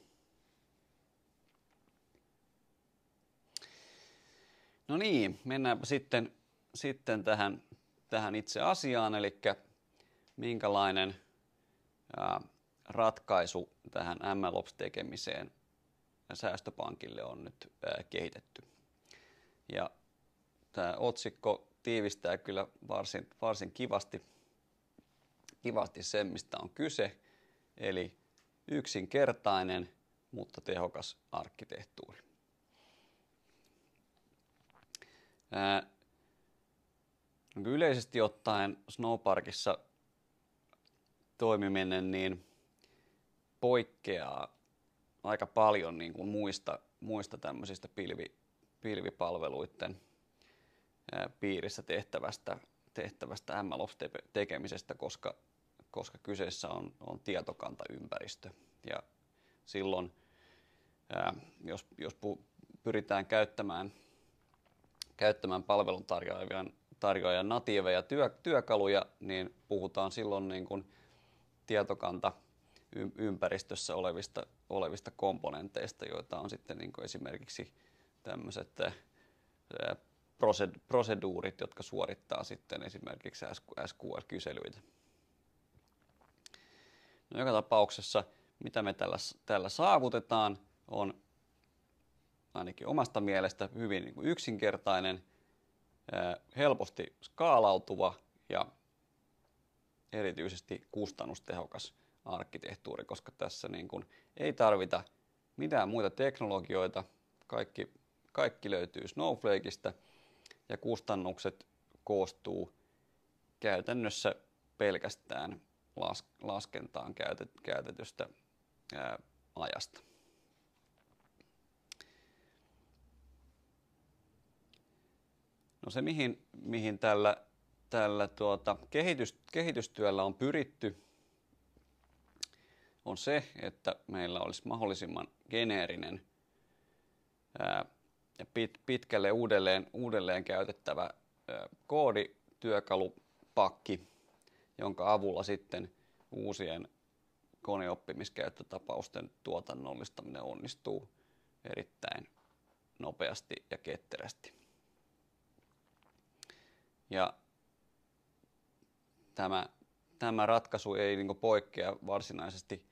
No niin, mennäänpä sitten tähän itse asiaan, eli minkälainen ratkaisu tähän MLOps-tekemiseen säästöpankille on nyt kehitetty. Ja tämä otsikko tiivistää kyllä varsin kivasti sen, mistä on kyse, eli yksinkertainen, mutta tehokas arkkitehtuuri. Yleisesti ottaen Snowparkissa toimiminen niin poikkeaa aika paljon niin kuin muista tämmöisistä pilvipalveluiden piirissä tehtävästä MLOps-tekemisestä, koska kyseessä on tietokantaympäristö. Ja silloin, jos pyritään käyttämään palveluntarjoajan natiiveja työkaluja, niin puhutaan silloin niin kuin tietokantaympäristössä olevista komponenteista, joita on sitten niin kuin esimerkiksi tämmöiset proseduurit, jotka suorittaa sitten esimerkiksi SQL-kyselyitä. No, joka tapauksessa, mitä me tällä saavutetaan, on ainakin omasta mielestä hyvin niin kuin yksinkertainen, helposti skaalautuva ja erityisesti kustannustehokas arkkitehtuuri, koska tässä niin kuin ei tarvita mitään muita teknologioita, kaikki löytyy Snowflakeista ja kustannukset koostuu käytännössä pelkästään laskentaan käytetystä ajasta. No se, mihin tällä kehitystyöllä on pyritty, on se, että meillä olisi mahdollisimman geneerinen ja pitkälle uudelleen käytettävä koodityökalupakki, jonka avulla sitten uusien koneoppimiskäyttötapausten tuotannollistaminen onnistuu erittäin nopeasti ja ketterästi. Ja tämä ratkaisu ei niin kuin poikkea varsinaisesti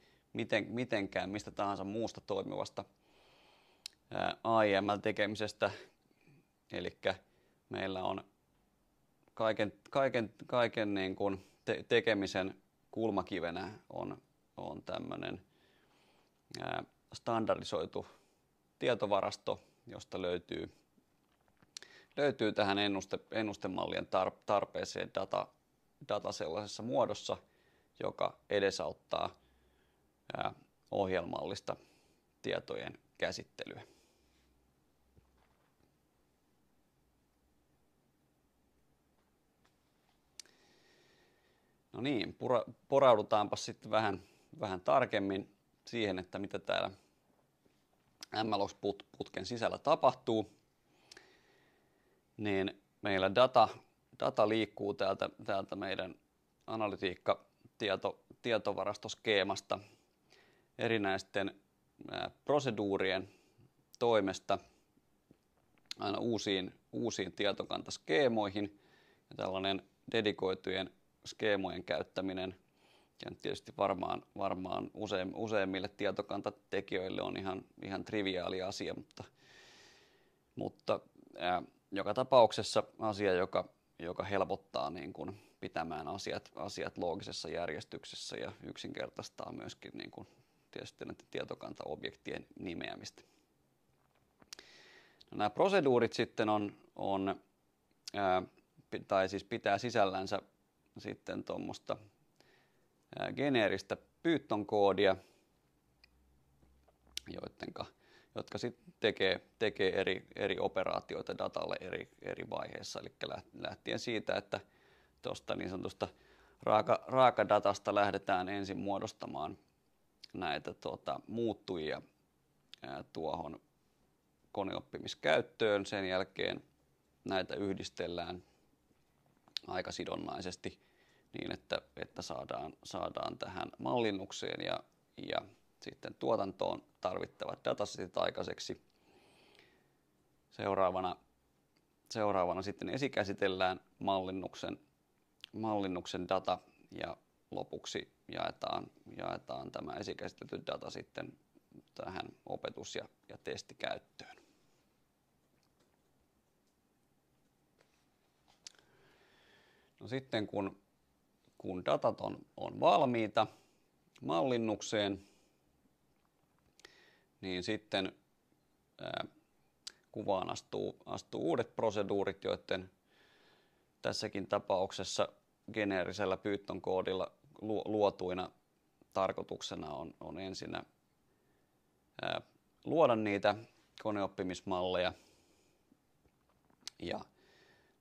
mitenkään mistä tahansa muusta toimivasta AIML-tekemisestä. Eli meillä on kaiken niin kuin tekemisen kulmakivenä on tämmöinen standardisoitu tietovarasto, josta löytyy tähän ennustemallien tarpeeseen data sellaisessa muodossa, joka edesauttaa ohjelmallista tietojen käsittelyä. No niin, poraudutaanpa sitten vähän tarkemmin siihen, että mitä täällä MLOps-putken sisällä tapahtuu. Niin meillä data liikkuu täältä meidän tietovarastoskeemasta erinäisten proseduurien toimesta aina uusiin tietokantaskeemoihin. Ja tällainen dedikoitujen skeemojen käyttäminen, ja tietysti varmaan useimmille tietokantatekijöille on ihan triviaali asia, mutta joka tapauksessa asia, joka helpottaa niin kuin pitämään asiat loogisessa järjestyksessä ja yksinkertaistaa myöskin niin kuin tietysti näiden tietokantaobjektien nimeämistä. No, nämä proseduurit sitten tai siis pitää sisällänsä sitten tuommoista geneeristä Python-koodia, jotka sitten tekee eri operaatioita datalle eri vaiheissa. Eli lähtien siitä, että tuosta niin sanotusta raakadatasta lähdetään ensin muodostamaan näitä muuttujia tuohon koneoppimiskäyttöön. Sen jälkeen näitä yhdistellään aikasidonnaisesti niin, että saadaan tähän mallinnukseen ja sitten tuotantoon tarvittavat datasetit aikaiseksi. Seuraavana sitten esikäsitellään mallinnuksen data ja lopuksi jaetaan tämä esikäsitelty data sitten tähän opetus- ja testikäyttöön. No sitten kun datat on valmiita mallinnukseen, niin sitten kuvaan astuu uudet proseduurit, joiden tässäkin tapauksessa geneerisellä Python-koodilla luotuina tarkoituksena on ensinnä luoda niitä koneoppimismalleja, ja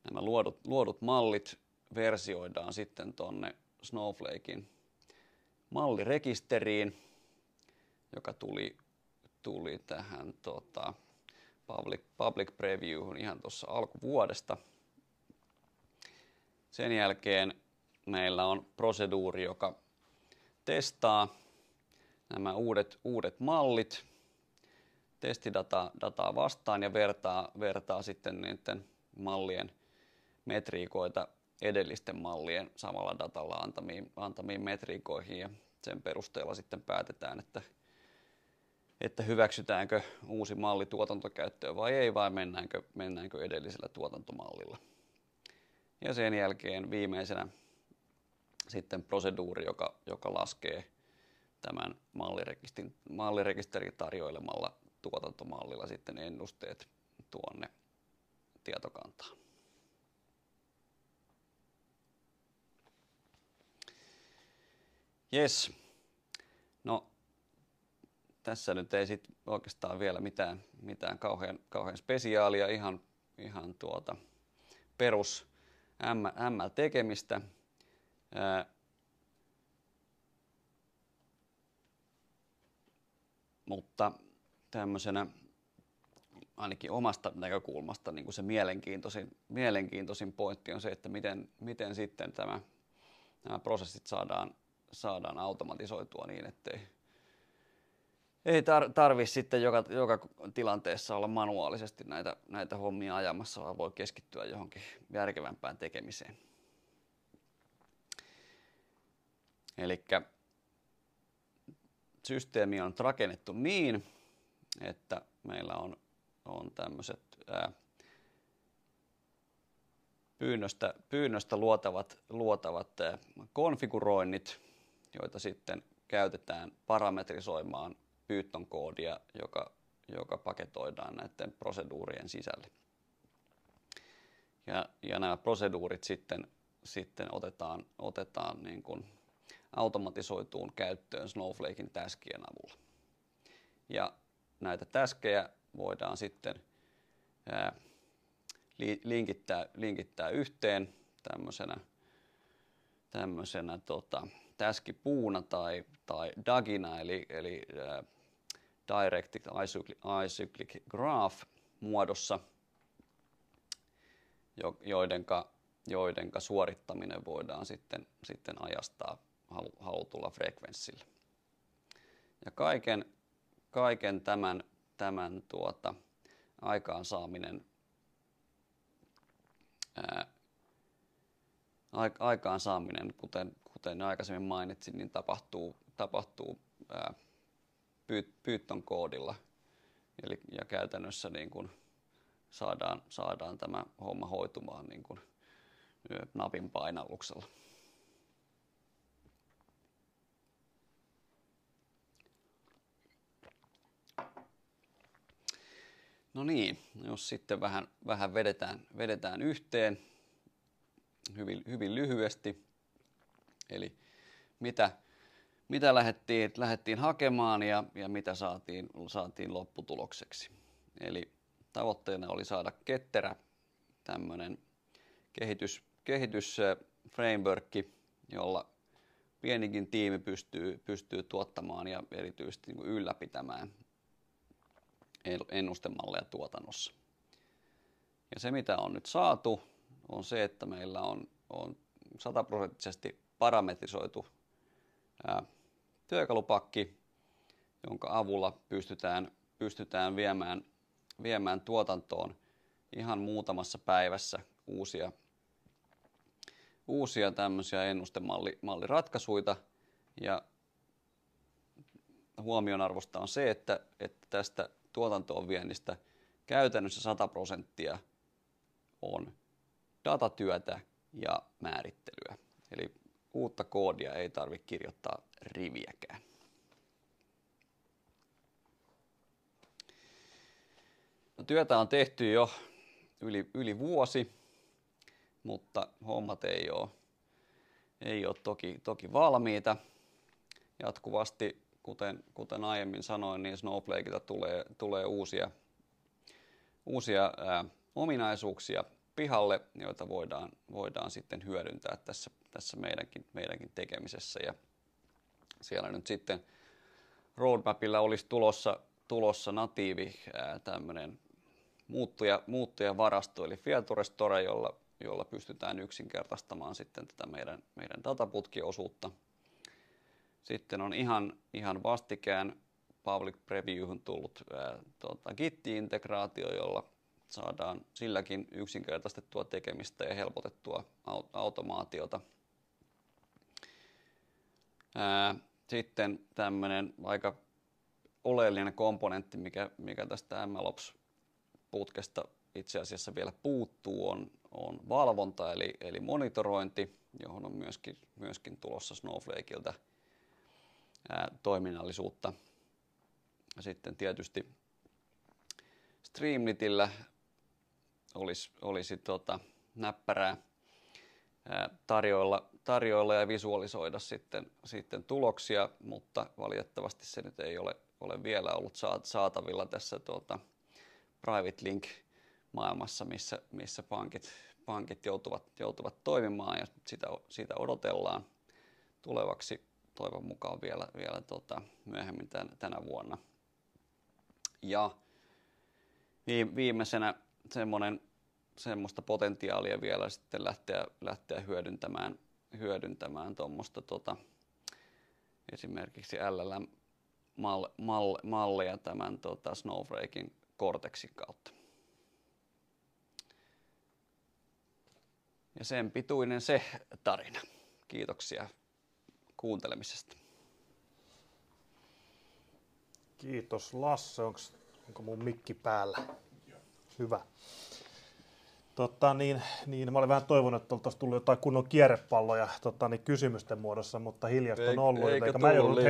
nämä luodut mallit versioidaan sitten tuonne Snowflaken mallirekisteriin, joka tuli tähän public previewhun ihan tuossa alkuvuodesta. Sen jälkeen meillä on proseduuri, joka testaa nämä uudet mallit testidataa vastaan ja vertaa sitten niiden mallien metriikoita edellisten mallien samalla datalla antamiin metriikoihin, ja sen perusteella sitten päätetään, että hyväksytäänkö uusi malli tuotantokäyttöön vai ei, vai mennäänkö edellisellä tuotantomallilla. Ja sen jälkeen viimeisenä sitten proseduuri, joka laskee tämän mallirekisterin tarjoilemalla tuotantomallilla sitten ennusteet tuonne tietokantaan. Jes. No, tässä nyt ei sit oikeastaan vielä mitään kauhean spesiaalia, ihan perus ML-tekemistä. Mutta tämmöisenä ainakin omasta näkökulmasta niin kuin se mielenkiintoisin pointti on se, että miten sitten nämä prosessit saadaan automatisoitua niin, ettei tarvitse sitten joka tilanteessa olla manuaalisesti näitä hommia ajamassa, vaan voi keskittyä johonkin järkevämpään tekemiseen. Elikkä systeemi on rakennettu niin, että meillä on tämmöiset pyynnöstä luotavat konfiguroinnit, joita sitten käytetään parametrisoimaan Python-koodia, joka paketoidaan näiden proseduurien sisälle. Ja nämä proseduurit sitten otetaan niin kuin automatisoituun käyttöön Snowflaken taskien avulla. Ja näitä taskejä voidaan sitten linkittää yhteen tämmöisenä taskipuuna tai DAGina eli Directed Acyclic Graph muodossa, joidenka suorittaminen voidaan sitten ajastaa halutulla frekvenssillä. Ja kaiken tämän aikaansaaminen, kuten aikaisemmin mainitsin, niin tapahtuu Python koodilla. Ja käytännössä niin kun saadaan tämä homma hoitumaan niin kun napin painalluksella. No niin, jos sitten vähän vedetään yhteen hyvin lyhyesti. Eli mitä lähdettiin hakemaan ja mitä saatiin lopputulokseksi. Eli tavoitteena oli saada ketterä tämmöinen kehitysframeworkki, jolla pienikin tiimi pystyy tuottamaan ja erityisesti niin ylläpitämään ennustemalleja tuotannossa. Ja se mitä on nyt saatu on se, että meillä on 100% parametrisoitu työkalupakki, jonka avulla pystytään viemään tuotantoon ihan muutamassa päivässä uusia tämmöisiä ennustemalliratkaisuja. Ja huomionarvosta on se, että tästä tuotantoon viennistä käytännössä 100% on datatyötä ja määrittelyä. Eli uutta koodia ei tarvitse kirjoittaa riviäkään. No, työtä on tehty jo yli vuosi, mutta hommat ei ole toki valmiita. Jatkuvasti, kuten aiemmin sanoin, niin Snowflakeilta tulee uusia ominaisuuksia pihalle, joita voidaan sitten hyödyntää tässä meidänkin tekemisessä. Ja siellä nyt sitten roadmapilla olisi tulossa natiivi tämmöinen muuttujavarasto, eli Feature Store, jolla pystytään yksinkertaistamaan sitten tätä meidän dataputkiosuutta. Sitten on ihan vastikään public previewhun tullut Git-integraatio, jolla saadaan silläkin yksinkertaistettua tekemistä ja helpotettua automaatiota. Sitten tämmöinen aika oleellinen komponentti, mikä tästä MLOps-putkesta itse asiassa vielä puuttuu, on valvonta eli monitorointi, johon on myöskin tulossa Snowflakeilta toiminnallisuutta. Ja sitten tietysti Streamlitillä olisi näppärää tarjoilla ja visualisoida sitten tuloksia, mutta valitettavasti se nyt ei ole vielä ollut saatavilla tässä private link maailmassa, missä pankit joutuvat toimimaan, ja sitä odotellaan tulevaksi toivon mukaan vielä myöhemmin tänä vuonna. Ja viimeisenä semmoista potentiaalia vielä sitten lähteä hyödyntämään tuommoista esimerkiksi LLM-malleja tämän Snowflaken Cortexin kautta. Ja sen pituinen se tarina. Kiitoksia kuuntelemisesta. Kiitos Lasse. Onko mun mikki päällä? Hyvä. Mä olin vähän toivonut, että oltaisiin tullut jotain kunnon kierrepalloja kysymysten muodossa, mutta hiljasta on ollut. Eikä mä joudun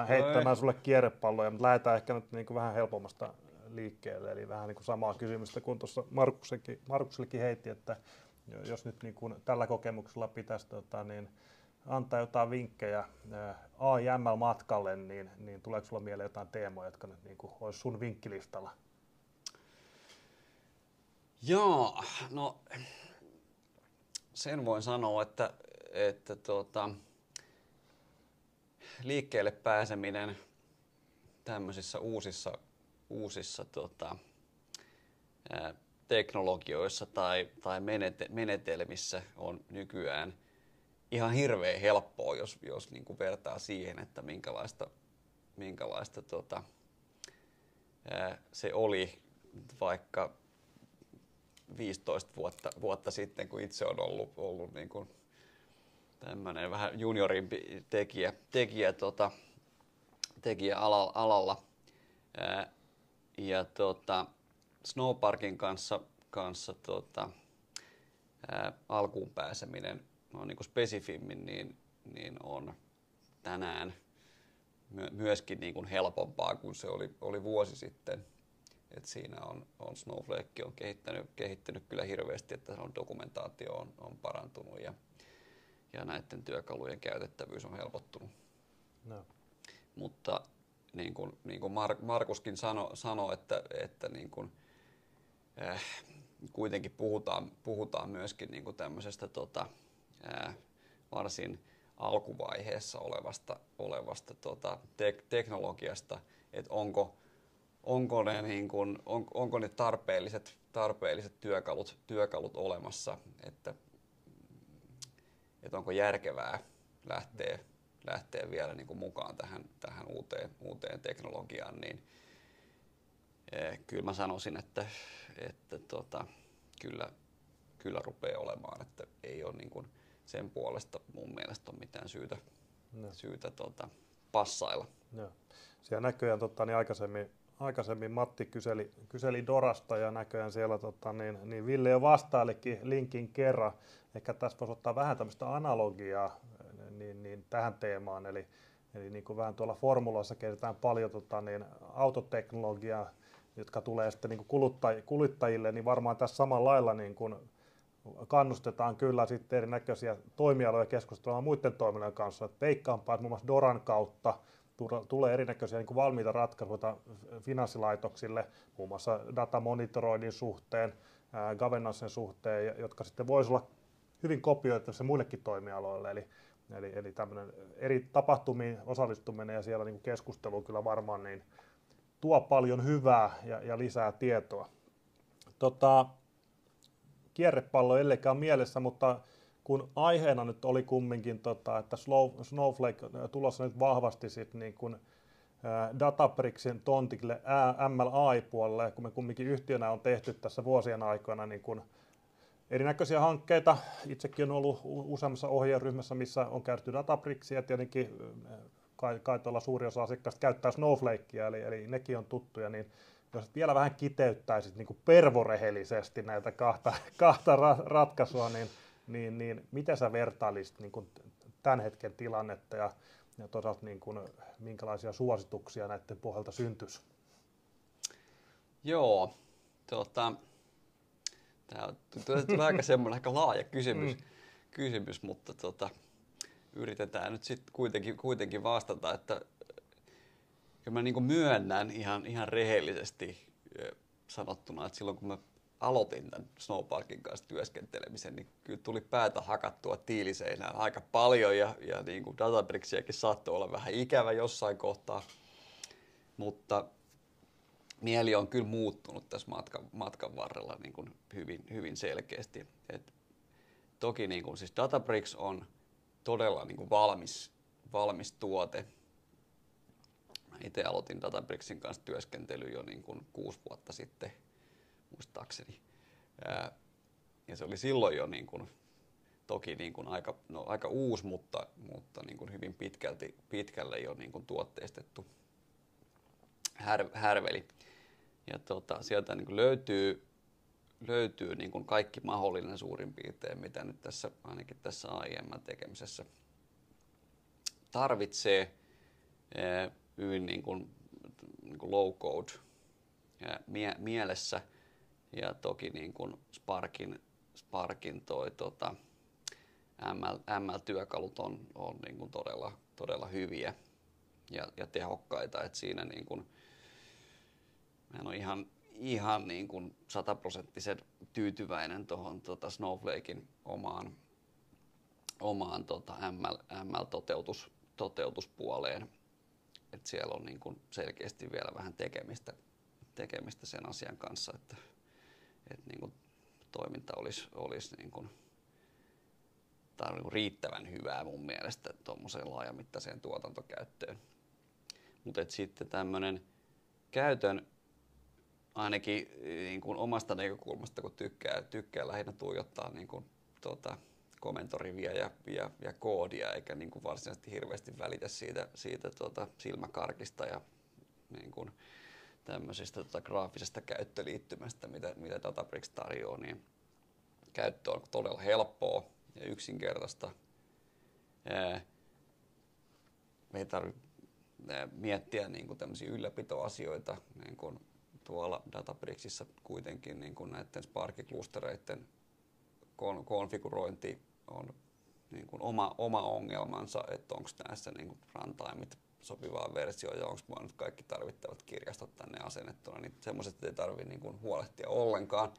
heittämään sulle kierrepalloja, mutta lähdetään ehkä nyt niin kuin vähän helpommasta liikkeelle. Eli vähän niin kuin samaa kysymystä kuin tuossa Markuksellekin heitti, että jos nyt niin kuin tällä kokemuksella pitäisi antaa jotain vinkkejä AI/ML-matkalle, niin tuleeko sulla mieleen jotain teemoja, jotka nyt niin kuin olisi sun vinkkilistalla? Joo, no sen voin sanoa, että liikkeelle pääseminen tämmöisissä uusissa teknologioissa tai menetelmissä on nykyään ihan hirveän helppoa, jos niin kuin vertaa siihen, että minkälaista se oli vaikka 15 vuotta sitten, kun itse on ollut niin kuin tämmöinen vähän juniorimpi tekijä alalla. Ja Snowparkin kanssa alkuun pääseminen on niin kuin spesifimmin, niin on tänään myöskin niin kuin helpompaa kuin se oli vuosi sitten. Et siinä on Snowflake on kehittynyt kyllä hirveästi, että dokumentaatio on parantunut ja näiden työkalujen käytettävyys on helpottunut. No. Mutta niin kuin Markuskin sanoi, että niin kuin, kuitenkin puhutaan myöskin niin kuin tämmöisestä varsin alkuvaiheessa olevasta teknologiasta, että onko ne tarpeelliset työkalut olemassa, että onko järkevää lähteä vielä niin kuin mukaan tähän uuteen teknologiaan, niin kyllä mä sanoisin, että kyllä rupeaa olemaan, että ei ole niin kuin sen puolesta mun mielestä on mitään syytä passailla. No. Siellä näköjään aikaisemmin Matti kyseli Dorasta ja näköjään siellä niin Ville jo vastailikin linkin kerran. Ehkä tässä voisi ottaa vähän tämmöistä analogiaa niin tähän teemaan. Eli niin kuin vähän tuolla formuloissa kehitetään paljon autoteknologiaa, jotka tulee sitten niin kuin kuluttajille, niin varmaan tässä samalla lailla niin kuin kannustetaan kyllä sitten erinäköisiä toimialoja keskustelemaan muiden toimialojen kanssa. Et veikkaanpa, että muun muassa Doran kautta tulee erinäköisiä niin kuin valmiita ratkaisuja finanssilaitoksille, muun muassa datamonitoroinnin suhteen, governancen suhteen, jotka sitten voisi olla hyvin kopioitavissa muillekin toimialoille. Eli tämmöinen eri tapahtumiin osallistuminen ja siellä niin kuin keskustelu kyllä varmaan niin tuo paljon hyvää ja lisää tietoa. Kierrepallo ei ellekään mielessä, mutta kun aiheena nyt oli kumminkin, että Snowflake tulossa nyt vahvasti sit niin kun, Databricksin tontille ML-AI-puolelle, kun me kumminkin yhtiönä on tehty tässä vuosien aikana niin kun erinäköisiä hankkeita. Itsekin on ollut useammassa ohjeryhmässä, missä on käytetty Databricksia, ja tietenkin kai tuolla suuri osa asiakkaista käyttää Snowflakea, eli nekin on tuttuja, niin jos vielä vähän kiteyttäisit niin kuin pervorehellisesti näitä kahta ratkaisua, niin miten sä vertailisit niin kuin tämän hetken tilannetta ja toisaalta niin kuin, minkälaisia suosituksia näiden pohjalta syntyisi? Joo, tämä tulee aika semmoinen aika laaja kysymys, mutta yritetään nyt sitten kuitenkin vastata, että kyllä mä niin kuin myönnän ihan rehellisesti sanottuna, että silloin kun mä aloitin tämän Snowparkin kanssa työskentelemisen, niin kyllä tuli päätä hakattua tiiliseinään aika paljon ja niin kuin Databricksiakin saattoi olla vähän ikävä jossain kohtaa, mutta mieli on kyllä muuttunut tässä matkan varrella niin kuin hyvin selkeästi. Et toki niin kuin, siis Databricks on todella niin kuin valmis tuote. Itse aloitin Databricksin kanssa työskentely jo niin kuin 6 vuotta sitten, muistaakseni. Ja se oli silloin jo niin kuin, toki niin kuin aika uusi, mutta niin kuin hyvin pitkälle jo niin kuin tuotteistettu härveli. Ja sieltä niin kuin löytyy niin kuin kaikki mahdollinen suurin piirtein, mitä nyt ainakin tässä AIM-tekemisessä tarvitsee. Hyvin niin kuin low code mielessä ja toki niin kuin Sparkin ML-työkalut on niin kuin todella hyviä ja tehokkaita, että siinä niin kuin mä en ole ihan niin kuin 100% tyytyväinen tuohon Snowflaken omaan ML-toteutuspuoleen. Et siellä on niin kuin selkeästi vielä vähän tekemistä sen asian kanssa, että niin kuin toiminta olisi niin kuin, tai niin kuin riittävän hyvää mun mielestä tuommoiseen laajamittaiseen tuotantokäyttöön. Mutta sitten tämmöinen käytön, ainakin niin kuin omasta näkökulmasta, kun tykkää lähinnä tuijottaa niin kuin, komentoriviä ja koodia, eikä niin kuin varsinaisesti hirveästi välitä siitä silmäkarkista ja niin kuin tämmöisestä graafisesta käyttöliittymästä, mitä Databricks tarjoaa, niin käyttö on todella helppoa ja yksinkertaista. Me ei tarvitse miettiä niin kuin tämmöisiä ylläpitoasioita, niin kuin tuolla Databricksissa kuitenkin niin kuin näiden Spark-klustereiden konfigurointi on niin kuin oma ongelmansa, että onko näissä niin kuin runtimeit sopivaa versioa ja onko mulla nyt kaikki tarvittavat kirjastot tänne asennettuna, niin semmoiset ei tarvitse niin kuin huolehtia ollenkaan.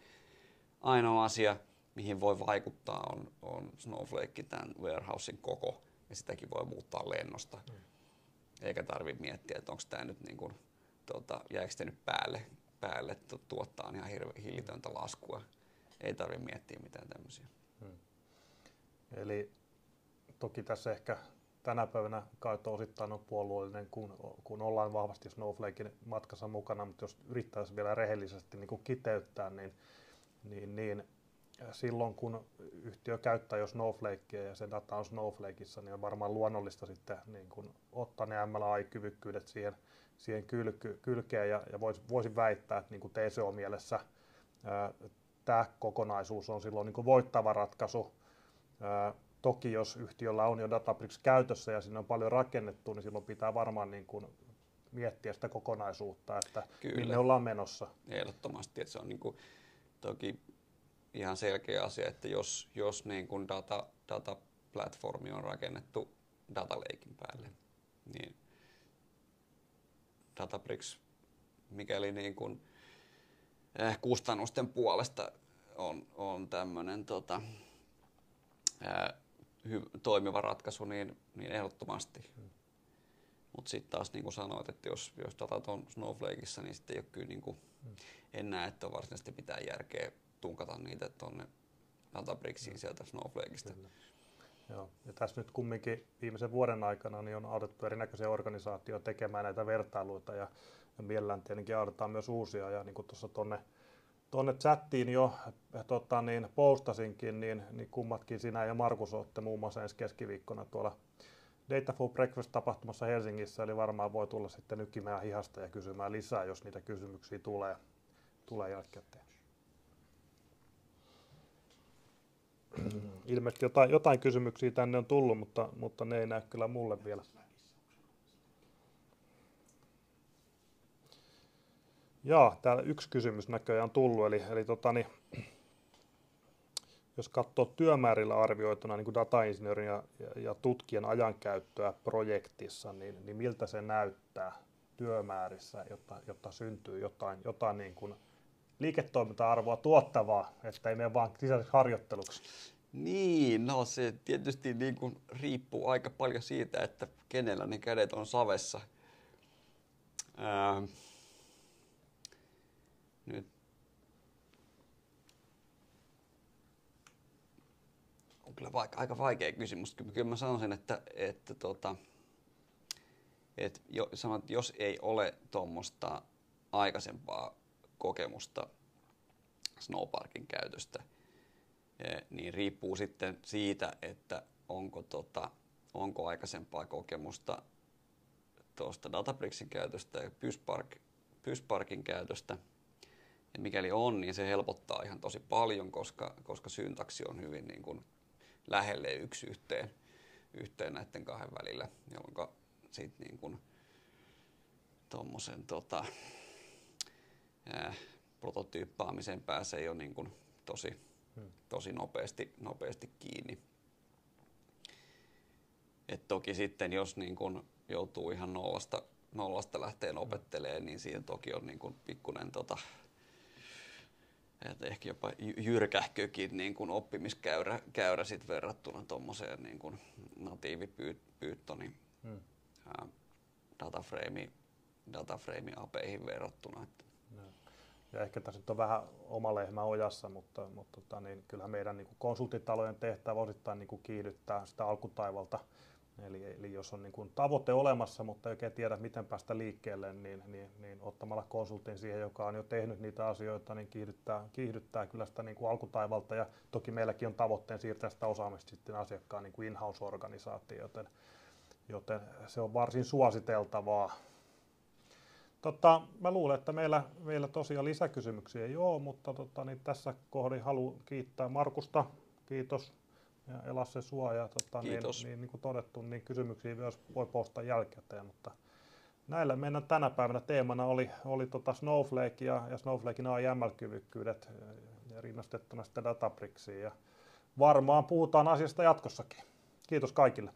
Ainoa asia, mihin voi vaikuttaa, on Snowflake, tämän warehousein koko, ja sitäkin voi muuttaa lennosta. Eikä tarvitse miettiä, että onko tämä nyt niin kuin, jääkö se nyt päälle tuottaa ihan hillitöntä laskua. Ei tarvitse miettiä mitään tämmöisiä. Eli toki tässä ehkä tänä päivänä kai osittain on puolueellinen, kun ollaan vahvasti Snowflaken matkassa mukana, mutta jos yrittäisi vielä rehellisesti niin kuin kiteyttää, niin silloin kun yhtiö käyttää jo Snowflakea ja se data on Snowflakeissa, niin on varmaan luonnollista sitten niin kuin ottaa ne MLI-kyvykkyydet siihen kylkeen ja voisin väittää, että niin kuin TCO-mielessä tämä kokonaisuus on silloin niin kuin voittava ratkaisu. Toki jos yhtiöllä on jo Databricks käytössä ja siinä on paljon rakennettu, niin silloin pitää varmaan niin kuin miettiä sitä kokonaisuutta, että minne ollaan menossa. Ehdottomasti, että se on niin kuin, toki ihan selkeä asia, että jos niin kuin dataplatformi on rakennettu data laken päälle, niin Databricks, mikäli niin kuin, kustannusten puolesta on tämmöinen toimiva ratkaisu, niin ehdottomasti. Mutta sitten taas niin kuin sanoit, että jos datat on Snowflakeissa, niin sitten ei ole kyllä, niin kuin, en näe, että on varsinaisesti mitään järkeä tunkata niitä tuonne Databricksiin sieltä Snowflakeista. Kyllä. Joo. Ja tässä nyt kumminkin viimeisen vuoden aikana niin on autettu erinäköisiä organisaatioita tekemään näitä vertailuita ja mielellään tietenkin autetaan myös uusia. Ja niin kuin tuossa tuonne chattiin jo postasinkin, niin kummatkin sinä ja Markus olette muun muassa ensi keskiviikkona tuolla Data for Breakfast-tapahtumassa Helsingissä, eli varmaan voi tulla sitten nykimään hihasta ja kysymään lisää, jos niitä kysymyksiä tulee jälkikäteen. Ilmeisesti jotain kysymyksiä tänne on tullut, mutta ne ei näy kyllä mulle vielä. Jaa, täällä yksi kysymys näköjään on tullut, eli jos katsoo työmäärillä arvioituna niin kuin datainsinöörin ja tutkijan ajankäyttöä projektissa, niin miltä se näyttää työmäärissä, jotta syntyy jotain niin kuin liiketoiminta-arvoa tuottavaa, että ei mene vaan sisäiseksi harjoitteluksi? Niin, no se tietysti niin kuin riippuu aika paljon siitä, että kenellä ne kädet on savessa. Nyt on kyllä aika vaikea kysymys. Kyllä mä sanoisin, että jos ei ole tuommoista aikaisempaa kokemusta Snowparkin käytöstä, niin riippuu sitten siitä, että onko aikaisempaa kokemusta tuosta Databricksin käytöstä ja PySparkin käytöstä. Ja mikäli on, niin se helpottaa ihan tosi paljon, koska syntaksi on hyvin niin kuin lähelle yksi yhteen näiden kahden välillä, jolloin sitten niin kuin tommosen prototyyppaamiseen pääsee jo niin kuin tosi nopeasti kiinni. Et toki sitten, jos niin kun joutuu ihan nollasta lähteen opettelemaan, niin siinä toki on niin kun pikkuinen ehkä jopa jyrkähkökin niin kun oppimiskäyrä sit verrattuna tuommoiseen niin kun natiivipyyttonin dataframe apeihin verrattuna. No. Ja ehkä tässä nyt on vähän oma lehmä ojassa, mutta niin kyllähän meidän niin kuin konsulttitalojen tehtävä osittain niin kuin kiihdyttää sitä alkutaivalta. Eli jos on niin kuin tavoite olemassa, mutta ei oikein tiedä, miten päästä liikkeelle, niin ottamalla konsultin siihen, joka on jo tehnyt niitä asioita, niin kiihdyttää kyllä sitä niin kuin alkutaivalta. Ja toki meilläkin on tavoitteen siirtää sitä osaamista sitten asiakkaan niin kuin in-house-organisaatioon, joten se on varsin suositeltavaa. Mä luulen, että meillä tosiaan lisäkysymyksiä ei ole, mutta niin tässä kohdin haluan kiittää Markusta. Kiitos. Ja Lasse sua. Ja niin kuin todettu, niin kysymyksiä myös voi postaa jälkikäteen. Mutta näillä mennään tänä päivänä. Teemana oli Snowflake ja Snowflakein AI/ML-kyvykkyydet ja rinnastettuna sitten Databricksiin. Ja varmaan puhutaan asiasta jatkossakin. Kiitos kaikille.